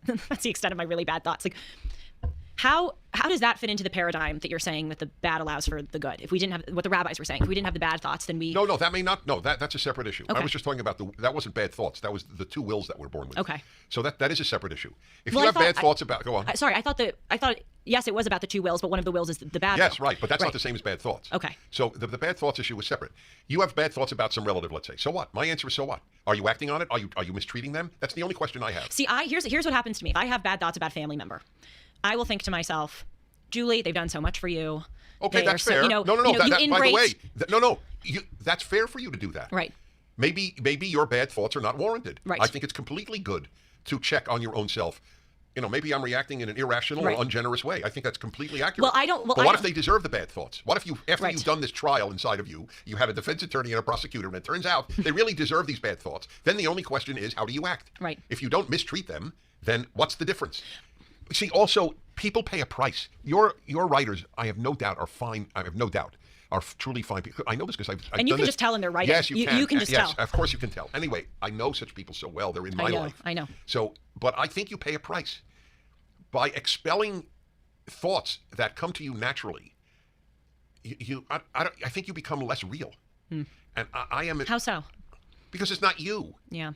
That's the extent of my really bad thoughts. Like, how does that fit into the paradigm that you're saying that the bad allows for the good? If we didn't have what the rabbis were saying, if we didn't have the bad thoughts, then we. No, that may not. No, that's a separate issue. Okay. I was just talking about that wasn't bad thoughts. That was the two wills that we're born with. Okay. So that is a separate issue. If Well, you have bad thoughts about, go on. Sorry, I thought yes, it was about the two wills, but one of the wills is the bad. Yes, will. right, but that's not the same as bad thoughts. Okay. So the bad thoughts issue was separate. You have bad thoughts about some relative, let's say. So what? My answer is so what? Are you acting on it? Are you mistreating them? That's the only question I have. See, here's what happens to me. If I have bad thoughts about a family member, I will think to myself, Julie, they've done so much for you. Okay, that's fair. No. By the way, that's fair for you to do that. Right. Maybe your bad thoughts are not warranted. Right. I think it's completely good to check on your own self. Maybe I'm reacting in an irrational or ungenerous way. I think that's completely accurate. Well, I don't. Well, but what if they deserve the bad thoughts? What if after Right. you've done this trial inside of you, you had a defense attorney and a prosecutor, and it turns out they really deserve these bad thoughts? Then the only question is, how do you act? Right. If you don't mistreat them, then what's the difference? See, also, people pay a price. Your writers, I have no doubt, are fine. I have no doubt, are truly fine. I know this because I've and done you can this. just tell in their writing. Yes, you can. You can just tell. Yes, of course you can tell. Anyway, I know such people so well. They're in my life. I know. So, but I think you pay a price by expelling thoughts that come to you naturally. I think you become less real. And I am. How so? Because it's not you. Yeah.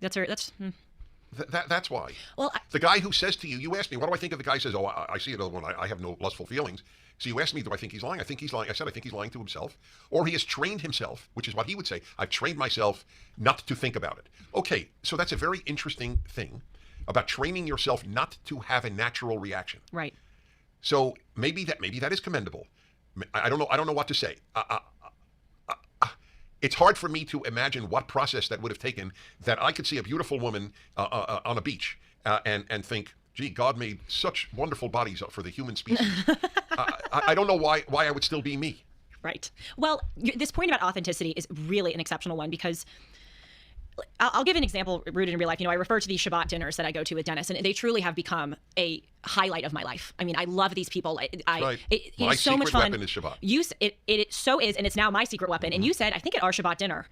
That's. That's why. Well, the guy who says to you, you asked me, what do I think of the guy who says, I see another one, I have no lustful feelings. So you asked me, do I think he's lying? I think he's lying. I said, I think he's lying to himself. Or he has trained himself, which is what he would say. I've trained myself not to think about it. Okay, so that's a very interesting thing about training yourself not to have a natural reaction. Right. So maybe that is commendable. I don't know what to say. It's hard for me to imagine what process that would have taken that I could see a beautiful woman on a beach and think, gee, God made such wonderful bodies for the human species. I don't know why I would still be me. Right. Well, this point about authenticity is really an exceptional one because I'll give an example rooted in real life. I refer to these Shabbat dinners that I go to with Dennis, and they truly have become a highlight of my life. I mean, I love these people. Right. It's so much fun. My secret weapon is Shabbat. It so is, and it's now my secret weapon. And you said, I think at our Shabbat dinner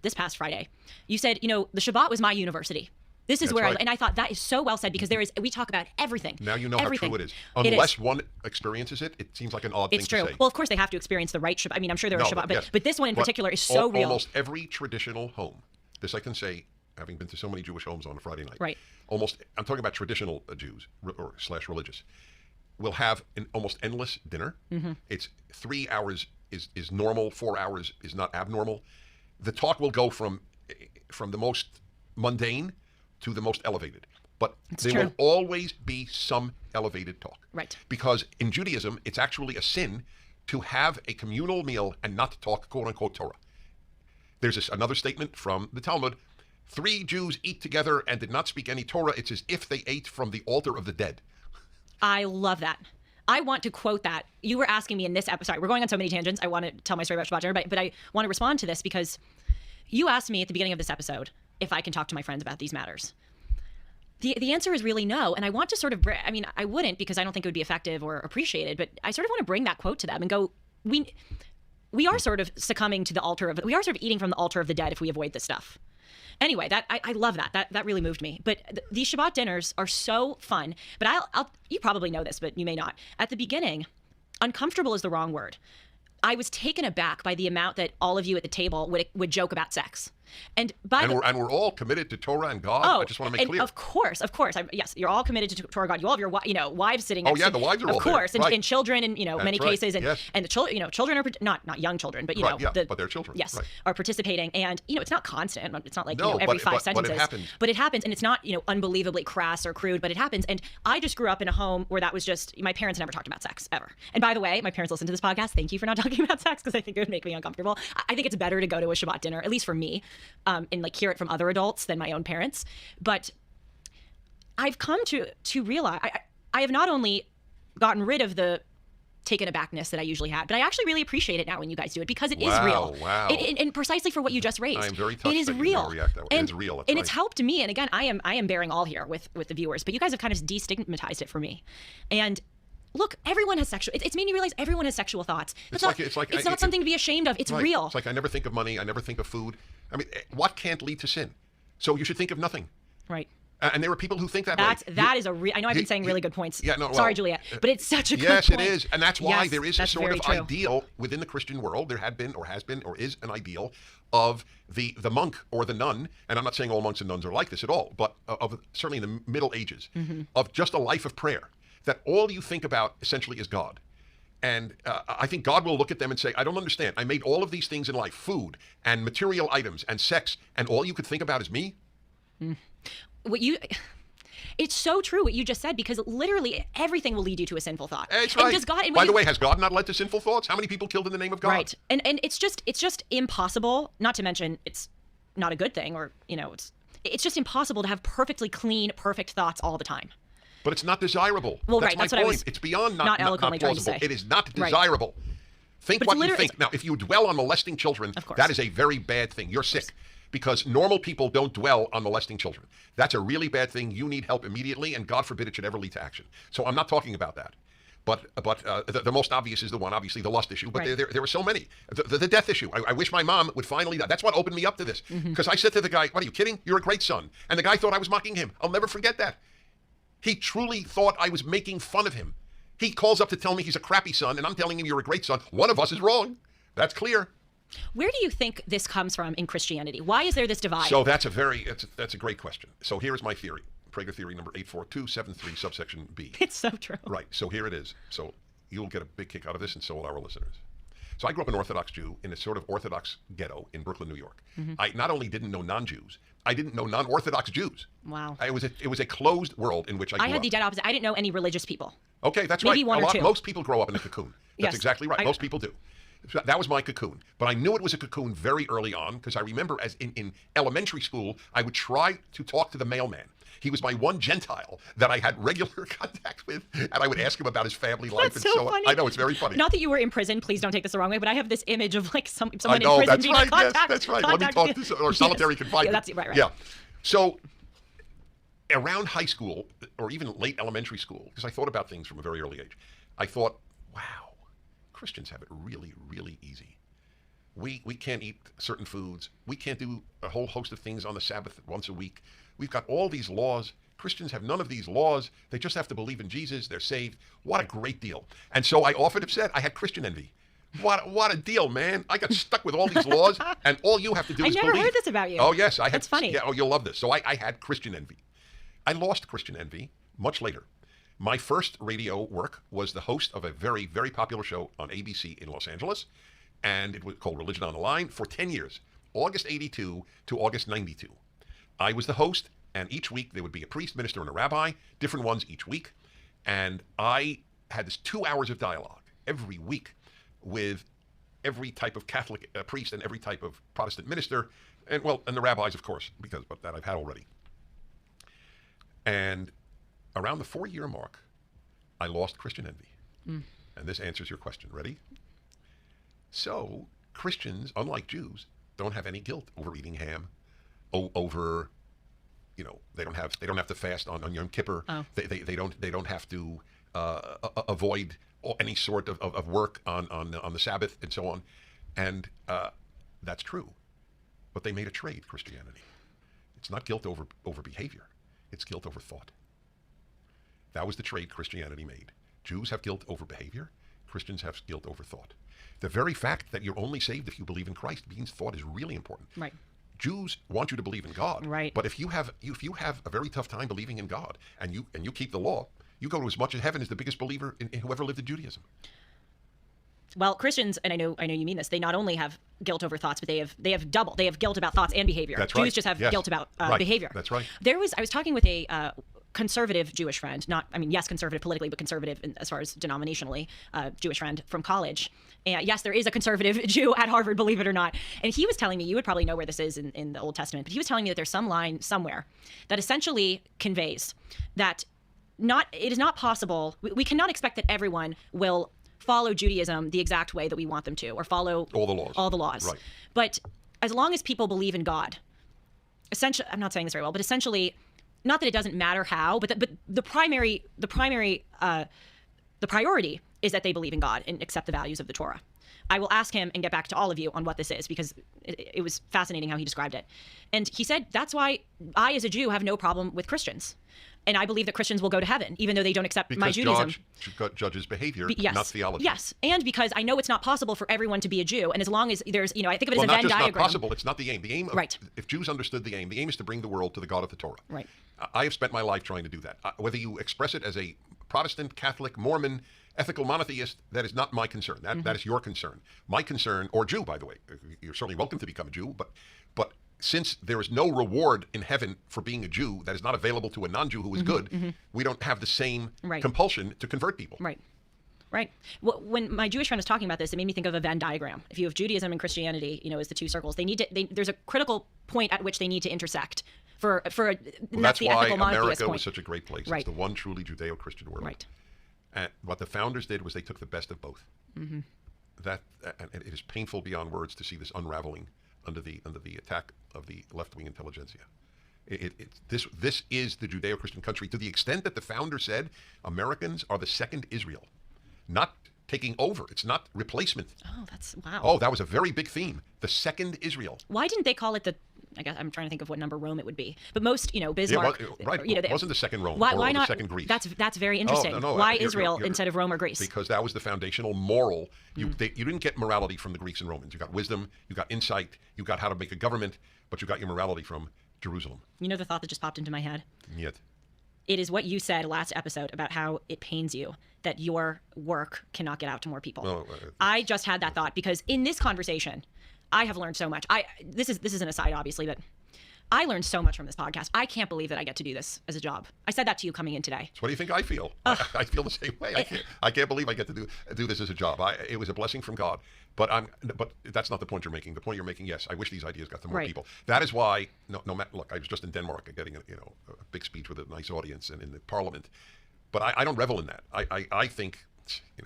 this past Friday, you said, the Shabbat was my university. This is where and I thought that is so well said, because we talk about everything. Now you know how true it is. Unless one experiences it, it seems like an odd thing to say. It's true. Well, of course they have to experience the right Shabbat. I mean, I'm sure there are Shabbat, but this one in particular is so real. Almost every traditional home, this I can say, having been to so many Jewish homes on a Friday night. Right. I'm talking about traditional Jews or / religious, will have an almost endless dinner. Mm-hmm. It's 3 hours is normal, 4 hours is not abnormal. The talk will go from the most mundane to the most elevated. But there will always be some elevated talk. Right. Because in Judaism, it's actually a sin to have a communal meal and not to talk, quote unquote, Torah. There's another statement from the Talmud. 3 Jews eat together and did not speak any Torah. It's as if they ate from the altar of the dead. I love that. I want to quote that. You were asking me in this episode. We're going on so many tangents. I want to tell my story about Shabbat dinner, but I want to respond to this because you asked me at the beginning of this episode if I can talk to my friends about these matters. The answer is really no. And I want to sort of, I wouldn't, because I don't think it would be effective or appreciated, but I sort of want to bring that quote to them and go, we are sort of succumbing to the altar of, we are sort of eating from the altar of the dead if we avoid this stuff. Anyway, I love that. That really moved me. But these Shabbat dinners are so fun. But you probably know this, but you may not. At the beginning, uncomfortable is the wrong word. I was taken aback by the amount that all of you at the table would joke about sex. And we're all committed to Torah and God. I just want to make clear. Of course. Yes, you're all committed to Torah and God. You all have your wives sitting next to the wives are all of course, there. And children in many cases, and yes. and the children, children are not young children, but but they're children. Yes, are participating, and it's not constant. It's not like every 5 sentences. But it happens, and it's not unbelievably crass or crude, but it happens. And I just grew up in a home where that was just, my parents never talked about sex ever. And by the way, my parents listen to this podcast. Thank you for not talking about sex, because I think it would make me uncomfortable. I think it's better to go to a Shabbat dinner, at least for me, and hear it from other adults than my own parents. But I've come to realize I have not only gotten rid of the taken abackness that I usually had, but I actually really appreciate it now when you guys do it, because it is real. Wow. And precisely for what you just raised. I am very touched. It is real. React that way. It is real. And it's helped me. And again, I am bearing all here with the viewers, but you guys have kind of destigmatized it for me. And look, everyone has sexual. It's made me realize everyone has sexual thoughts. It's not something to be ashamed of. It's real. It's like I never think of money. I never think of food. I mean, what can't lead to sin? So you should think of nothing. Right. And there are people who think that way. I know I've been saying really good points. Yeah, no, sorry, Juliet, but it's such a good point. Yes, it is. And that's why yes, there is a sort of ideal within the Christian world. There had been or has been or is an ideal of the monk or the nun. And I'm not saying all monks and nuns are like this at all, but of certainly in the Middle Ages, of just a life of prayer, that all you think about essentially is God. And I think God will look at them and say, I don't understand. I made all of these things in life, food and material items and sex, and all you could think about is me? It's so true what you just said, because literally everything will lead you to a sinful thought. It's right. And does God, by the way, has God not led to sinful thoughts? How many people killed in the name of God? Right. And it's just impossible, not to mention it's not a good thing, or it's just impossible to have perfectly clean, perfect thoughts all the time. But it's not desirable. Well, that's my point. It's beyond not eloquently trying to plausible. say. It is not desirable. Right. Think what you think. Now, if you dwell on molesting children, that is a very bad thing. You're sick. Because normal people don't dwell on molesting children. That's a really bad thing. You need help immediately, and God forbid it should ever lead to action. So I'm not talking about that. But the most obvious is the one, obviously, the lust issue. But there were so many. The death issue. I wish my mom would finally die. That's what opened me up to this. Because I said to the guy, what, are you kidding? You're a great son. And the guy thought I was mocking him. I'll never forget that. He truly thought I was making fun of him. He calls up to tell me he's a crappy son, and I'm telling him you're a great son. One of us is wrong. That's clear. Where do you think this comes from in Christianity? Why is there this divide? So that's a great question. So here is my theory. Prager theory number 84273, subsection B. It's so true. Right. So here it is. So you'll get a big kick out of this, and so will our listeners. So I grew up an Orthodox Jew in a sort of Orthodox ghetto in Brooklyn, New York. I not only didn't know non-Jews, I didn't know non-Orthodox Jews. Wow. It was a closed world in which I grew up. I had the dead opposite. I didn't know any religious people. Okay, that's Maybe right. One or two. Most people grow up in a cocoon. That's yes. exactly right. Most people do. That was my cocoon. But I knew it was a cocoon very early on, because I remember as in elementary school, I would try to talk to the mailman. He was my one Gentile that I had regular contact with, and I would ask him about his family life That's and so on. funny. I know, it's very funny. Not that you were in prison. Please don't take this the wrong way, but I have this image of like someone I know, in prison that's being right. in contact. Yes, that's right. Let me talk to or solitary confinement. Yeah, that's right. Yeah. So around high school, or even late elementary school, because I thought about things from a very early age, I thought, wow, Christians have it really, really easy. We can't eat certain foods. We can't do a whole host of things on the Sabbath once a week. We've got all these laws. Christians have none of these laws. They just have to believe in Jesus. They're saved. What a great deal. And so I often have said I had Christian envy. What a deal, man. I got stuck with all these laws, and all you have to do is believe. I never heard this about you. Oh, yes. That's funny. Yeah, oh, you'll love this. So I had Christian envy. I lost Christian envy much later. My first radio work was the host of a very, very popular show on ABC in Los Angeles, and it was called Religion on the Line for 10 years, August 82 to August 92. I was the host, and each week there would be a priest, minister, and a rabbi, different ones each week, and I had this 2 hours of dialogue every week with every type of Catholic priest and every type of Protestant minister, and the rabbis, of course, but that I've had already. And around the 4-year mark, I lost Christian envy. And this answers your question. Ready? So Christians, unlike Jews, don't have any guilt over eating ham, over, they don't have to fast on Yom Kippur. Oh. They don't have to avoid any sort of work on the Sabbath and so on. And that's true. But they made a trade, Christianity. It's not guilt over behavior. It's guilt over thought. That was the trade Christianity made. Jews have guilt over behavior. Christians have guilt over thought. The very fact that you're only saved if you believe in Christ means thought is really important. Right. Jews want you to believe in God. Right. But if you have a very tough time believing in God and you keep the law, you go to as much of heaven as the biggest believer in whoever lived in Judaism. Well, Christians, and I know you mean this, they not only have guilt over thoughts, but they have double. They have guilt about thoughts and behavior. That's Jews right. just have Yes. guilt about Right. behavior. That's right. I was talking with a conservative Jewish friend, yes, conservative politically, but conservative as far as denominationally, Jewish friend from college. And yes, there is a conservative Jew at Harvard, believe it or not. And he was telling me, you would probably know where this is in the Old Testament, but he was telling me that there's some line somewhere that essentially conveys that it is not possible. We cannot expect that everyone will follow Judaism the exact way that we want them to, or follow all the laws. Right. But as long as people believe in God, essentially, I'm not saying this very well, but essentially, not that it doesn't matter how, but the priority is that they believe in God and accept the values of the Torah. I will ask him and get back to all of you on what this is, because it was fascinating how he described it. And he said, that's why I, as a Jew, have no problem with Christians. And I believe that Christians will go to heaven, even though they don't accept my Judaism. Because judges behavior, yes, not theology. Yes, and because I know it's not possible for everyone to be a Jew. And as long as there's, I think of it as a Venn not just diagram. not possible, it's not the aim. The aim, right. If Jews understood the aim is to bring the world to the God of the Torah. Right. I have spent my life trying to do that. Whether you express it as a Protestant, Catholic, Mormon, ethical monotheist, that is not my concern. That is your concern. My concern, or Jew, by the way, you're certainly welcome to become a Jew, but since there is no reward in heaven for being a Jew that is not available to a non-Jew who is good, we don't have the same compulsion to convert people. Right. Right. Well, when my Jewish friend was talking about this, it made me think of a Venn diagram. If you have Judaism and Christianity, as the two circles, there's a critical point at which they need to intersect That's why America was such a great place. Right. It's the one truly Judeo-Christian world. Right. And what the founders did was they took the best of both. And it is painful beyond words to see this unraveling under the attack of the left-wing intelligentsia. This is the Judeo-Christian country, to the extent that the founder said Americans are the second Israel, not taking over. It's not replacement. Oh, wow. Oh, that was a very big theme. The second Israel. Why didn't they call it I guess I'm trying to think of what number Rome it would be. But most, Bismarck. Yeah, right. It wasn't the second Rome why or not, the second Greece. That's very interesting. No, why Israel instead of Rome or Greece? Because that was the foundational moral. You didn't get morality from the Greeks and Romans. You got wisdom, you got insight, you got how to make a government, but you got your morality from Jerusalem. The thought that just popped into my head? Yet. It is what you said last episode about how it pains you that your work cannot get out to more people. I just had that thought because in this conversation, I have learned so much. This is an aside, obviously, but I learned so much from this podcast. I can't believe that I get to do this as a job. I said that to you coming in today. So what do you think I feel? I feel the same way. I can't believe I get to do this as a job. It was a blessing from God. But that's not the point you're making. The point you're making, yes, I wish these ideas got to more people. That is why, no matter, look, I was just in Denmark getting a big speech with a nice audience and in the parliament. But I don't revel in that. I think,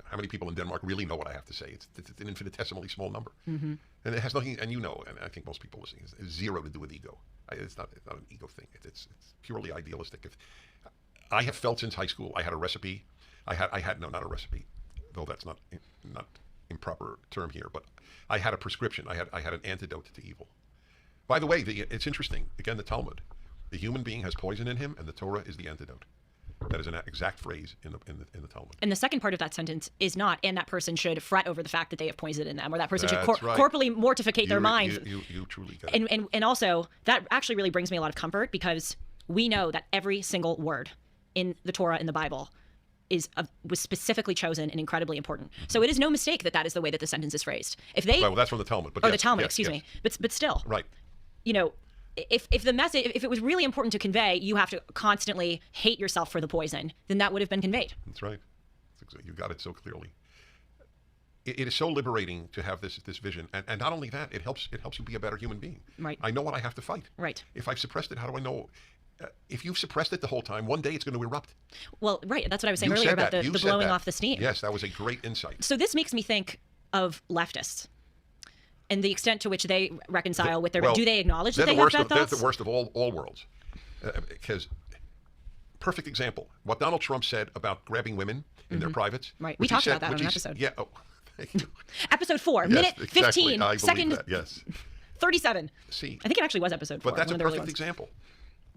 how many people in Denmark really know what I have to say? It's an infinitesimally small number. And it has nothing, and and I think most people listening, it's zero to do with ego. It's not an ego thing. It's purely idealistic. If I have felt since high school, I had a recipe. I had not a recipe, though that's not improper term here, but I had a prescription. I had an antidote to evil. By the way, it's interesting. Again, the Talmud. The human being has poison in him, and the Torah is the antidote. That is an exact phrase in the Talmud. And the second part of that sentence is not, and that person should fret over the fact that they have poison in them, or that person should right. corporally mortificate their mind. You truly get it. And also, that actually really brings me a lot of comfort, because we know that every single word in the Torah, in the Bible, was specifically chosen and incredibly important. So it is no mistake that is the way that the sentence is phrased. If they, well, that's from the Talmud. But or yes, the Talmud, yes, excuse yes. me. But still, right. If the message, if it was really important to convey, you have to constantly hate yourself for the poison, then that would have been conveyed. That's right. You got it so clearly. It is so liberating to have this vision, and not only that, it helps you be a better human being. Right. I know what I have to fight. Right. If I've suppressed it, how do I know? If you've suppressed it the whole time, one day it's going to erupt. Well, right. That's what I was saying earlier about the blowing off the steam. Yes, that was a great insight. So this makes me think of leftists and the extent to which they reconcile with their. Do they acknowledge that they have bad thoughts? They're the worst of all worlds. Because, perfect example, what Donald Trump said about grabbing women in their privates. Right. We talked about that on an episode. Yeah. Oh, thank you. Episode 4, yes, minute exactly. 15, I second believe that. Yes. 37. See. I think it actually was episode 4. But that's a one of the early perfect ones. example.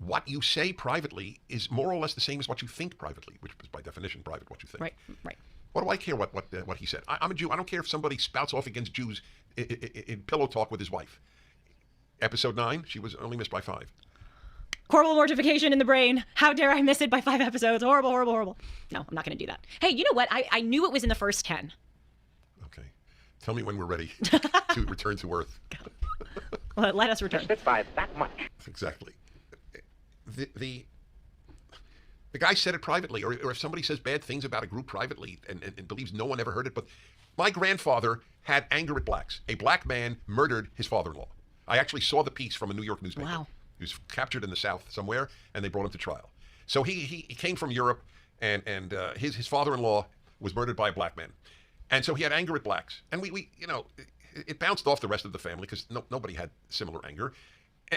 What you say privately is more or less the same as what you think privately, which is by definition private, what you think. Right. What do I care what he said? I'm a Jew. I don't care if somebody spouts off against Jews in pillow talk with his wife. Episode 9, she was only missed by 5. Corporal mortification in the brain. How dare I miss it by 5 episodes? Horrible, horrible, horrible. No, I'm not going to do that. Hey, you know what? I knew it was in the first 10. Okay. Tell me when we're ready to return to Earth. Well, let us return. Missed by that much. Exactly. The guy said it privately, or if somebody says bad things about a group privately and believes no one ever heard it, but my grandfather had anger at blacks. A black man murdered his father-in-law. I actually saw the piece from a New York newspaper. Wow. He was captured in the South somewhere, and they brought him to trial. So he came from Europe, and his father-in-law was murdered by a black man. And so he had anger at blacks. And we it bounced off the rest of the family because nobody had similar anger.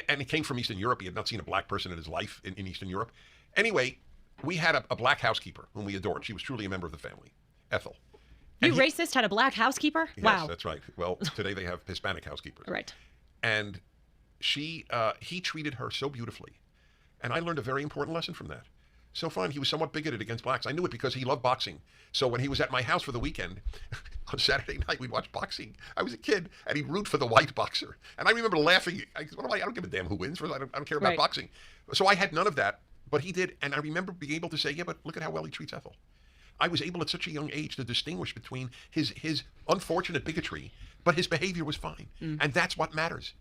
And he came from Eastern Europe. He had not seen a black person in his life in Eastern Europe. Anyway, we had a black housekeeper whom we adored. She was truly a member of the family, Ethel. You racist had a black housekeeper? Yes, wow. That's right. Well, today they have Hispanic housekeepers. Right. And he treated her so beautifully. And I learned a very important lesson from that. So fine, he was somewhat bigoted against blacks. I knew it because he loved boxing. So when he was at my house for the weekend, on Saturday night, we'd watch boxing. I was a kid, and he'd root for the white boxer. And I remember laughing. I don't give a damn who wins. I don't care about boxing. So I had none of that, but he did. And I remember being able to say, yeah, but look at how well he treats Ethel. I was able at such a young age to distinguish between his unfortunate bigotry, but his behavior was fine. And that's what matters.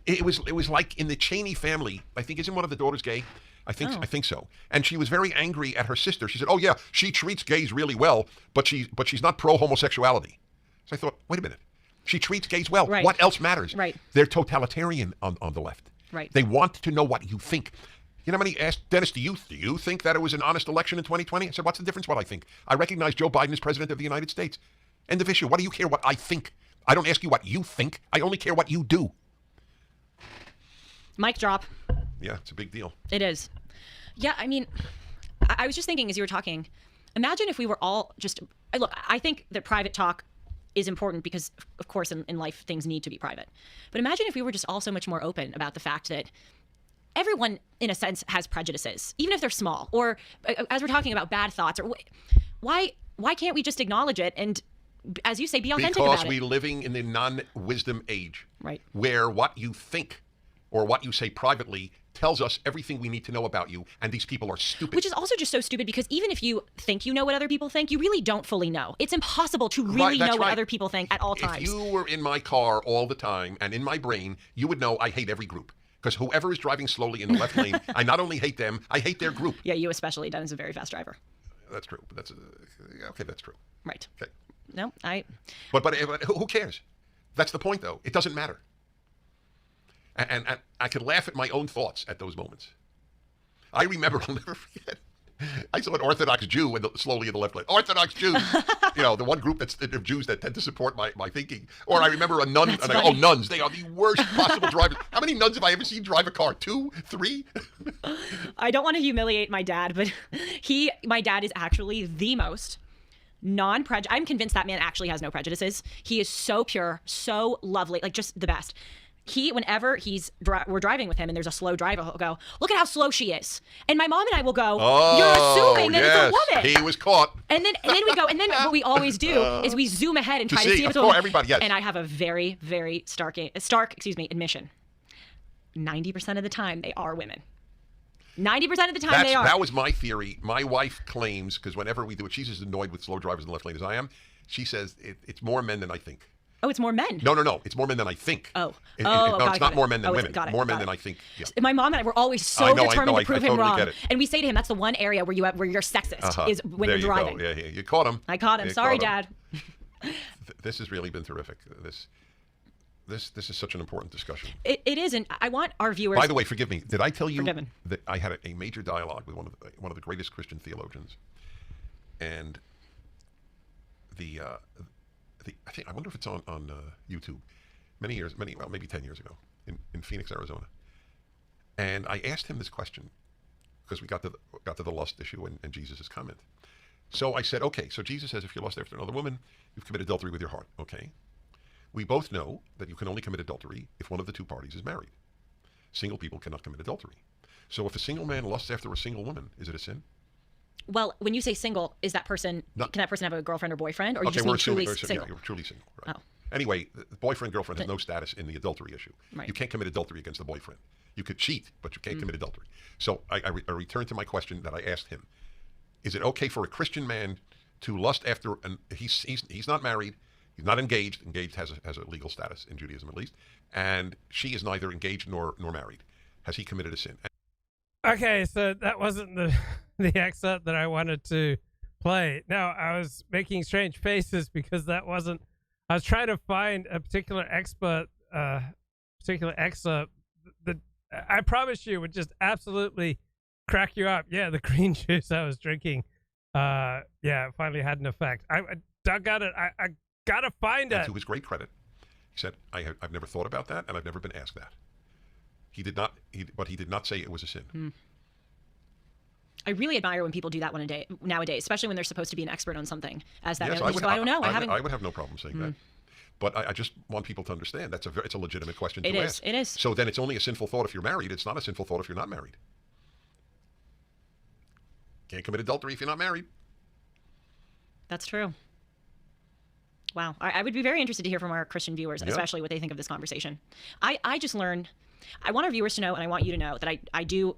It was like in the Cheney family. I think, isn't one of the daughters gay? I think so. And she was very angry at her sister. She said, "Oh yeah, she treats gays really well, but she's not pro homosexuality." So I thought, wait a minute, she treats gays well. Right. What else matters? Right. They're totalitarian on the left. Right. They want to know what you think. You know, when he asked Dennis, do you think that it was an honest election in 2020? I said, what's the difference? What I think. I recognize Joe Biden as president of the United States. End of issue. What do you care what I think? I don't ask you what you think. I only care what you do. Mic drop. Yeah, it's a big deal. It is. Yeah, I mean, I was just thinking as you were talking, imagine if we were all just, look, I think that private talk is important because, of course, in life, things need to be private. But imagine if we were just all so much more open about the fact that everyone, in a sense, has prejudices, even if they're small. Or as we're talking about bad thoughts, or why can't we just acknowledge it and, as you say, be authentic about it? Because we're living in the non-wisdom age, right? Where what you think or what you say privately tells us everything we need to know about you, and these people are stupid. Which is also just so stupid because even if you think you know what other people think, you really don't fully know. It's impossible to really know what other people think at all times. If you were in my car all the time and in my brain, you would know I hate every group. Because whoever is driving slowly in the left lane, I not only hate them, I hate their group. Yeah, you especially. Dennis is a very fast driver. That's true. But that's okay. That's true. Right. Okay. No, But who cares? That's the point, though. It doesn't matter. And I could laugh at my own thoughts at those moments. I remember, I'll never forget. I saw an Orthodox Jew slowly in the left lane. Orthodox Jews, the one group of Jews that tend to support my thinking. Or I remember a nun, and I go, nuns, they are the worst possible drivers. How many nuns have I ever seen drive a car? 2, 3? I don't want to humiliate my dad, but my dad is actually the most non-prejudice. I'm convinced that man actually has no prejudices. He is so pure, so lovely, like just the best. Whenever we're driving with him and there's a slow driver, he'll go, look at how slow she is. And my mom and I will go, you're assuming that it's a woman. He was caught. And then we go, and then what we always do is we zoom ahead and try to see if it's a woman. Everybody, yes. And I have a very, very stark admission. 90% of the time, they are women. 90% of the time, they are. That was my theory. My wife claims, because whenever we do it, she's as annoyed with slow drivers in the left lane as I am. She says it's more men than I think. Oh, it's more men. No. It's more men than I think. No, it's not more men than women. More men than I think. Yeah. My mom and I were always so determined to prove him wrong. And we say to him, that's the one area where you're sexist is when you're driving. Yeah, you caught him. I caught him. Sorry, Dad. This has really been terrific. This is such an important discussion. It is, and I want our viewers. By the way, forgive me. Did I tell you that I had a major dialogue with one of the greatest Christian theologians, and I wonder if it's on YouTube. Maybe 10 years ago in Phoenix, Arizona. And I asked him this question because we got to the lust issue and Jesus' comment. So I said, okay, so Jesus says if you lust after another woman, you've committed adultery with your heart. Okay. We both know that you can only commit adultery if one of the two parties is married. Single people cannot commit adultery. So if a single man lusts after a single woman, is it a sin? Well, when you say single, can that person have a girlfriend or boyfriend, or you just mean truly single? Yeah, you're truly single. Right. Oh. Anyway, the boyfriend, girlfriend has no status in the adultery issue. Right. You can't commit adultery against the boyfriend. You could cheat, but you can't commit adultery. So I return to my question that I asked him. Is it okay for a Christian man to lust after, he's not married, he's not engaged. Engaged has a legal status in Judaism at least, and she is neither engaged nor married. Has he committed a sin? Okay, so that wasn't the excerpt that I wanted to play. No, I was making strange faces because that wasn't. I was trying to find a particular excerpt that I promise you would just absolutely crack you up. Yeah, the green juice I was drinking, finally had an effect. I got it. I gotta find it. To his great credit, he said, "I've never thought about that, and I've never been asked that." He did not. But he did not say it was a sin. I really admire when people do that nowadays, especially when they're supposed to be an expert on something. As that, yes, I don't know. I would have no problem saying that. But I just want people to understand it's a legitimate question to ask. It is. So then it's only a sinful thought if you're married. It's not a sinful thought if you're not married. Can't commit adultery if you're not married. That's true. Wow. I would be very interested to hear from our Christian viewers, especially what they think of this conversation. I just learned, I want our viewers to know, and I want you to know that I do,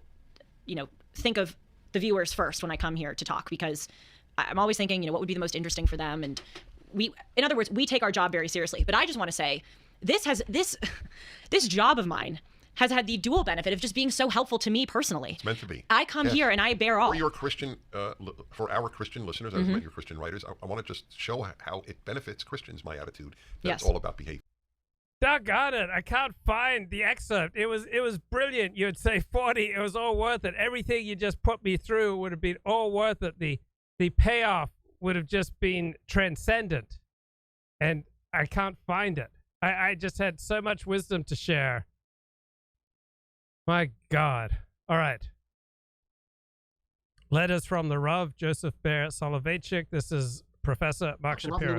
think of the viewers first when I come here to talk, because I'm always thinking, what would be the most interesting for them. And in other words, we take our job very seriously. But I just want to say, this job of mine has had the dual benefit of just being so helpful to me personally. It's meant to be. I come here and I bear all. For your Christian, for our Christian listeners, your Christian writers, I want to just show how it benefits Christians. My attitude. That's all about behavior. Doggone it, I can't find the excerpt. It was brilliant. You'd say 40. It was all worth it. Everything you just put me through would have been all worth it. The payoff would have just been transcendent. And I can't find it. I just had so much wisdom to share. My God. All right. Letters from the Rav, Joseph Ber Soloveitchik. This is Professor Marc Shapiro.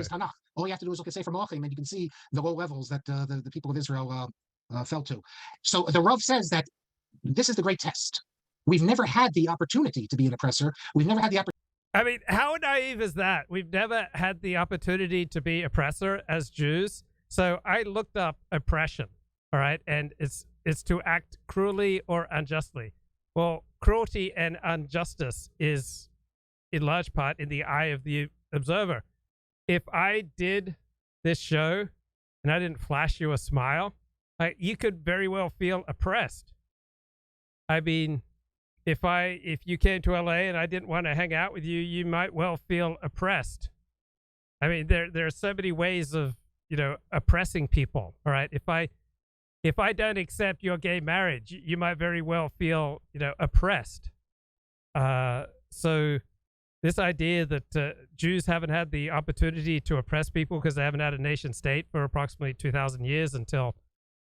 All you have to do is look at Sefer Malachim, and you can see the low levels that the people of Israel fell to. So the Rav says that this is the great test. We've never had the opportunity to be an oppressor. We've never had the opportunity. I mean, how naive is that? We've never had the opportunity to be oppressor as Jews. So I looked up oppression, all right? And it's to act cruelly or unjustly. Well, cruelty and injustice is in large part in the eye of the observer. If I did this show and I didn't flash you a smile, You could very well feel oppressed. I mean, if you came to LA and I didn't want to hang out with you, you might well feel oppressed. I mean, there are so many ways of, oppressing people. All right. If I don't accept your gay marriage, you might very well feel, oppressed. So this idea that Jews haven't had the opportunity to oppress people because they haven't had a nation state for approximately 2,000 years until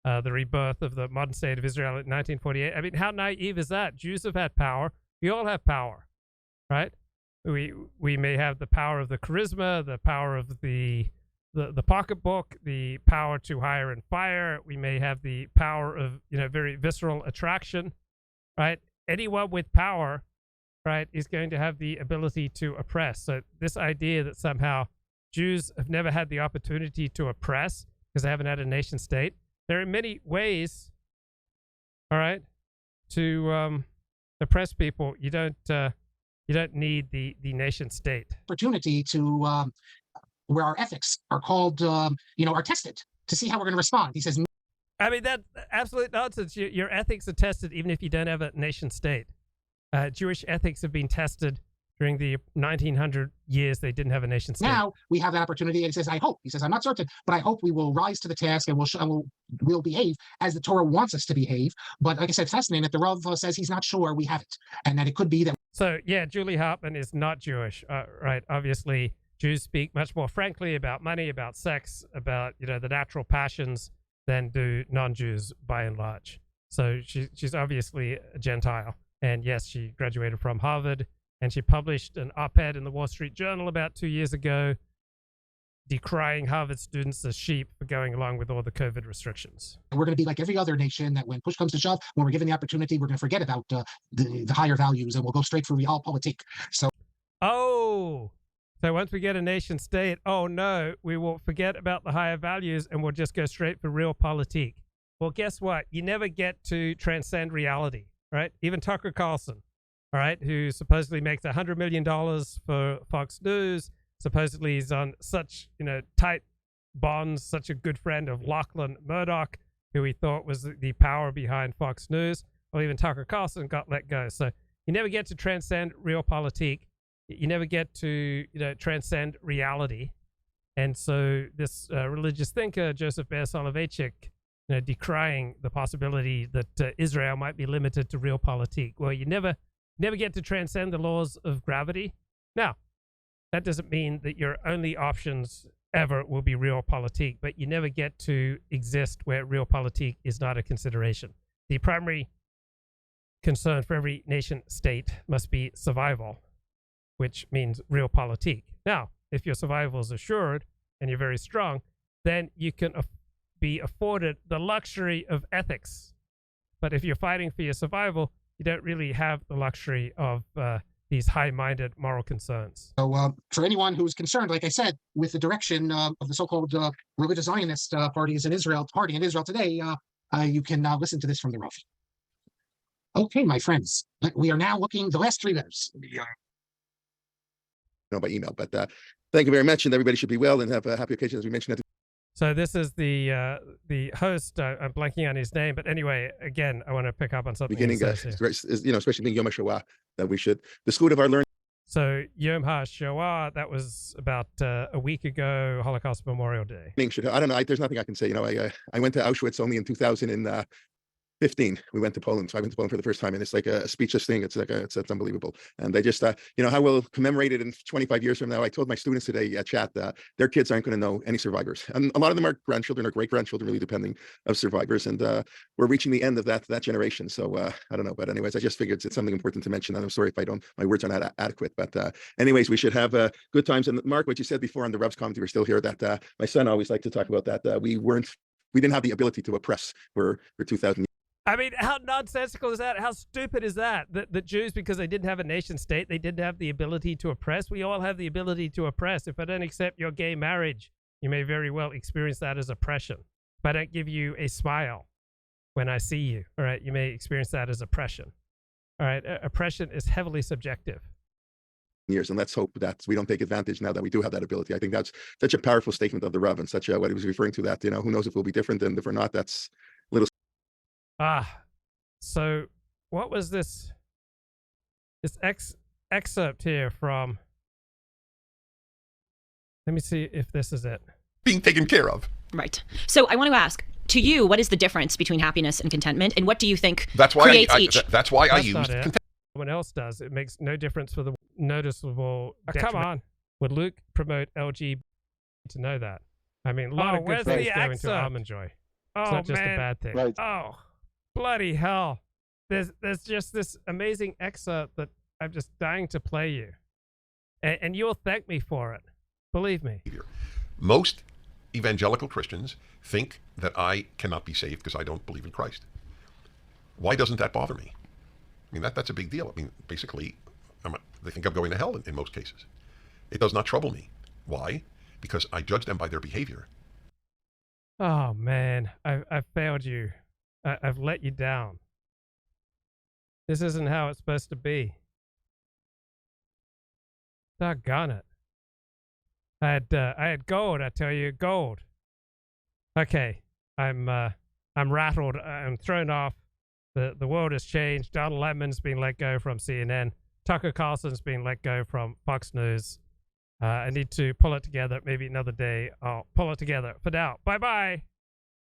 the rebirth of the modern state of Israel in 1948. I mean, how naive is that? Jews have had power. We all have power, right? We may have the power of the charisma, the power of the pocketbook, the power to hire and fire. We may have the power of, very visceral attraction, right? Anyone with power, right, is going to have the ability to oppress. So this idea that somehow Jews have never had the opportunity to oppress because they haven't had a nation state. There are many ways, all right, to oppress people. You don't need the nation state. Opportunity to where our ethics are called, are tested to see how we're going to respond. He says, I mean, that's absolute nonsense. Your ethics are tested even if you don't have a nation state. Jewish ethics have been tested during the 1900 years they didn't have a nation state. Now we have that opportunity. And he says, I hope. He says, I'm not certain, but I hope we will rise to the task and we'll behave as the Torah wants us to behave. But like I said, fascinating that the Rav says he's not sure we have it, and that it could be that. So yeah, Julie Hartman is not Jewish, right? Obviously, Jews speak much more frankly about money, about sex, about the natural passions than do non-Jews by and large. So she's obviously a Gentile, and yes, she graduated from Harvard. And she published an op-ed in the Wall Street Journal about 2 years ago decrying Harvard students as sheep for going along with all the COVID restrictions. We're going to be like every other nation that when push comes to shove, when we're given the opportunity, we're going to forget about the higher values and we'll go straight for realpolitik. So once we get a nation state, we will forget about the higher values and we'll just go straight for realpolitik. Well, guess what? You never get to transcend reality, right? Even Tucker Carlson, all right, who supposedly makes $100 million for Fox News, supposedly he's on such, tight bonds, such a good friend of Lachlan Murdoch, who he thought was the power behind Fox News. Well, even Tucker Carlson got let go. So you never get to transcend realpolitik. You never get to, transcend reality. And so this religious thinker, Joseph Ber Soloveitchik, decrying the possibility that Israel might be limited to realpolitik. Well, you never get to transcend the laws of gravity. Now, that doesn't mean that your only options ever will be realpolitik, but you never get to exist where realpolitik is not a consideration. The primary concern for every nation state must be survival, which means realpolitik. Now, if your survival is assured and you're very strong, then you can be afforded the luxury of ethics. But if you're fighting for your survival, you don't really have the luxury of these high-minded moral concerns. So for anyone who's concerned, like I said, with the direction of the so-called religious Zionist parties in Israel, today, you can listen to this from the Rav. Okay, my friends, we are now looking the last three letters. By email, but thank you very much, and everybody should be well and have a happy occasion, as we mentioned at the So this is the host. I'm blanking on his name, but anyway, again, I want to pick up on something. Beginning, especially being Yom HaShoah, that we should, the school of our learning. So Yom HaShoah, that was about a week ago, Holocaust Memorial Day. I don't know. There's nothing I can say. I went to Auschwitz only in 2015. We went to Poland. So I went to Poland for the first time, and it's like a speechless thing. It's unbelievable. And they just, how we'll commemorate it in 25 years from now. I told my students today at chat that their kids aren't going to know any survivors. And a lot of them are grandchildren or great-grandchildren, really depending of survivors. And we're reaching the end of that generation. So I don't know. But anyways, I just figured it's something important to mention. And I'm sorry if my words are not adequate. But anyways, we should have good times. And Marc, what you said before on the Rebs comedy, we're still here, that my son always liked to talk about that. We didn't have the ability to oppress for 2,000 years. I mean, how nonsensical is that? How stupid is that? The Jews, because they didn't have a nation state, they didn't have the ability to oppress. We all have the ability to oppress. If I don't accept your gay marriage, you may very well experience that as oppression. If I don't give you a smile when I see you, all right, you may experience that as oppression. All right, oppression is heavily subjective. Years, and let's hope that we don't take advantage now that we do have that ability. I think that's such a powerful statement of the Rav, and such what he was referring to, that, who knows if we'll be different, and if we're not, that's So what was this excerpt here from? Let me see if this is it. Being taken care of. Right. So I want to ask, to you, what is the difference between happiness and contentment, and what do you think that's why creates I each? That's why I used contentment. Someone else does. It makes no difference for the noticeable. Come on. Would Luke promote LG to know that? I mean, a lot of good things go into Almond Joy. It's not just a bad thing. Right. Oh, bloody hell. There's just this amazing excerpt that I'm just dying to play you. And you'll thank me for it. Believe me. Most evangelical Christians think that I cannot be saved because I don't believe in Christ. Why doesn't that bother me? I mean, that's a big deal. I mean, basically, they think I'm going to hell in most cases. It does not trouble me. Why? Because I judge them by their behavior. Oh, man. I've failed you. I've let you down. This isn't how it's supposed to be. Doggone it. I had gold, I tell you, gold. Okay, I'm rattled. I'm thrown off. The world has changed. Don Lemon's been let go from CNN. Tucker Carlson's been let go from Fox News. I need to pull it together. Maybe another day I'll pull it together. For now, bye-bye.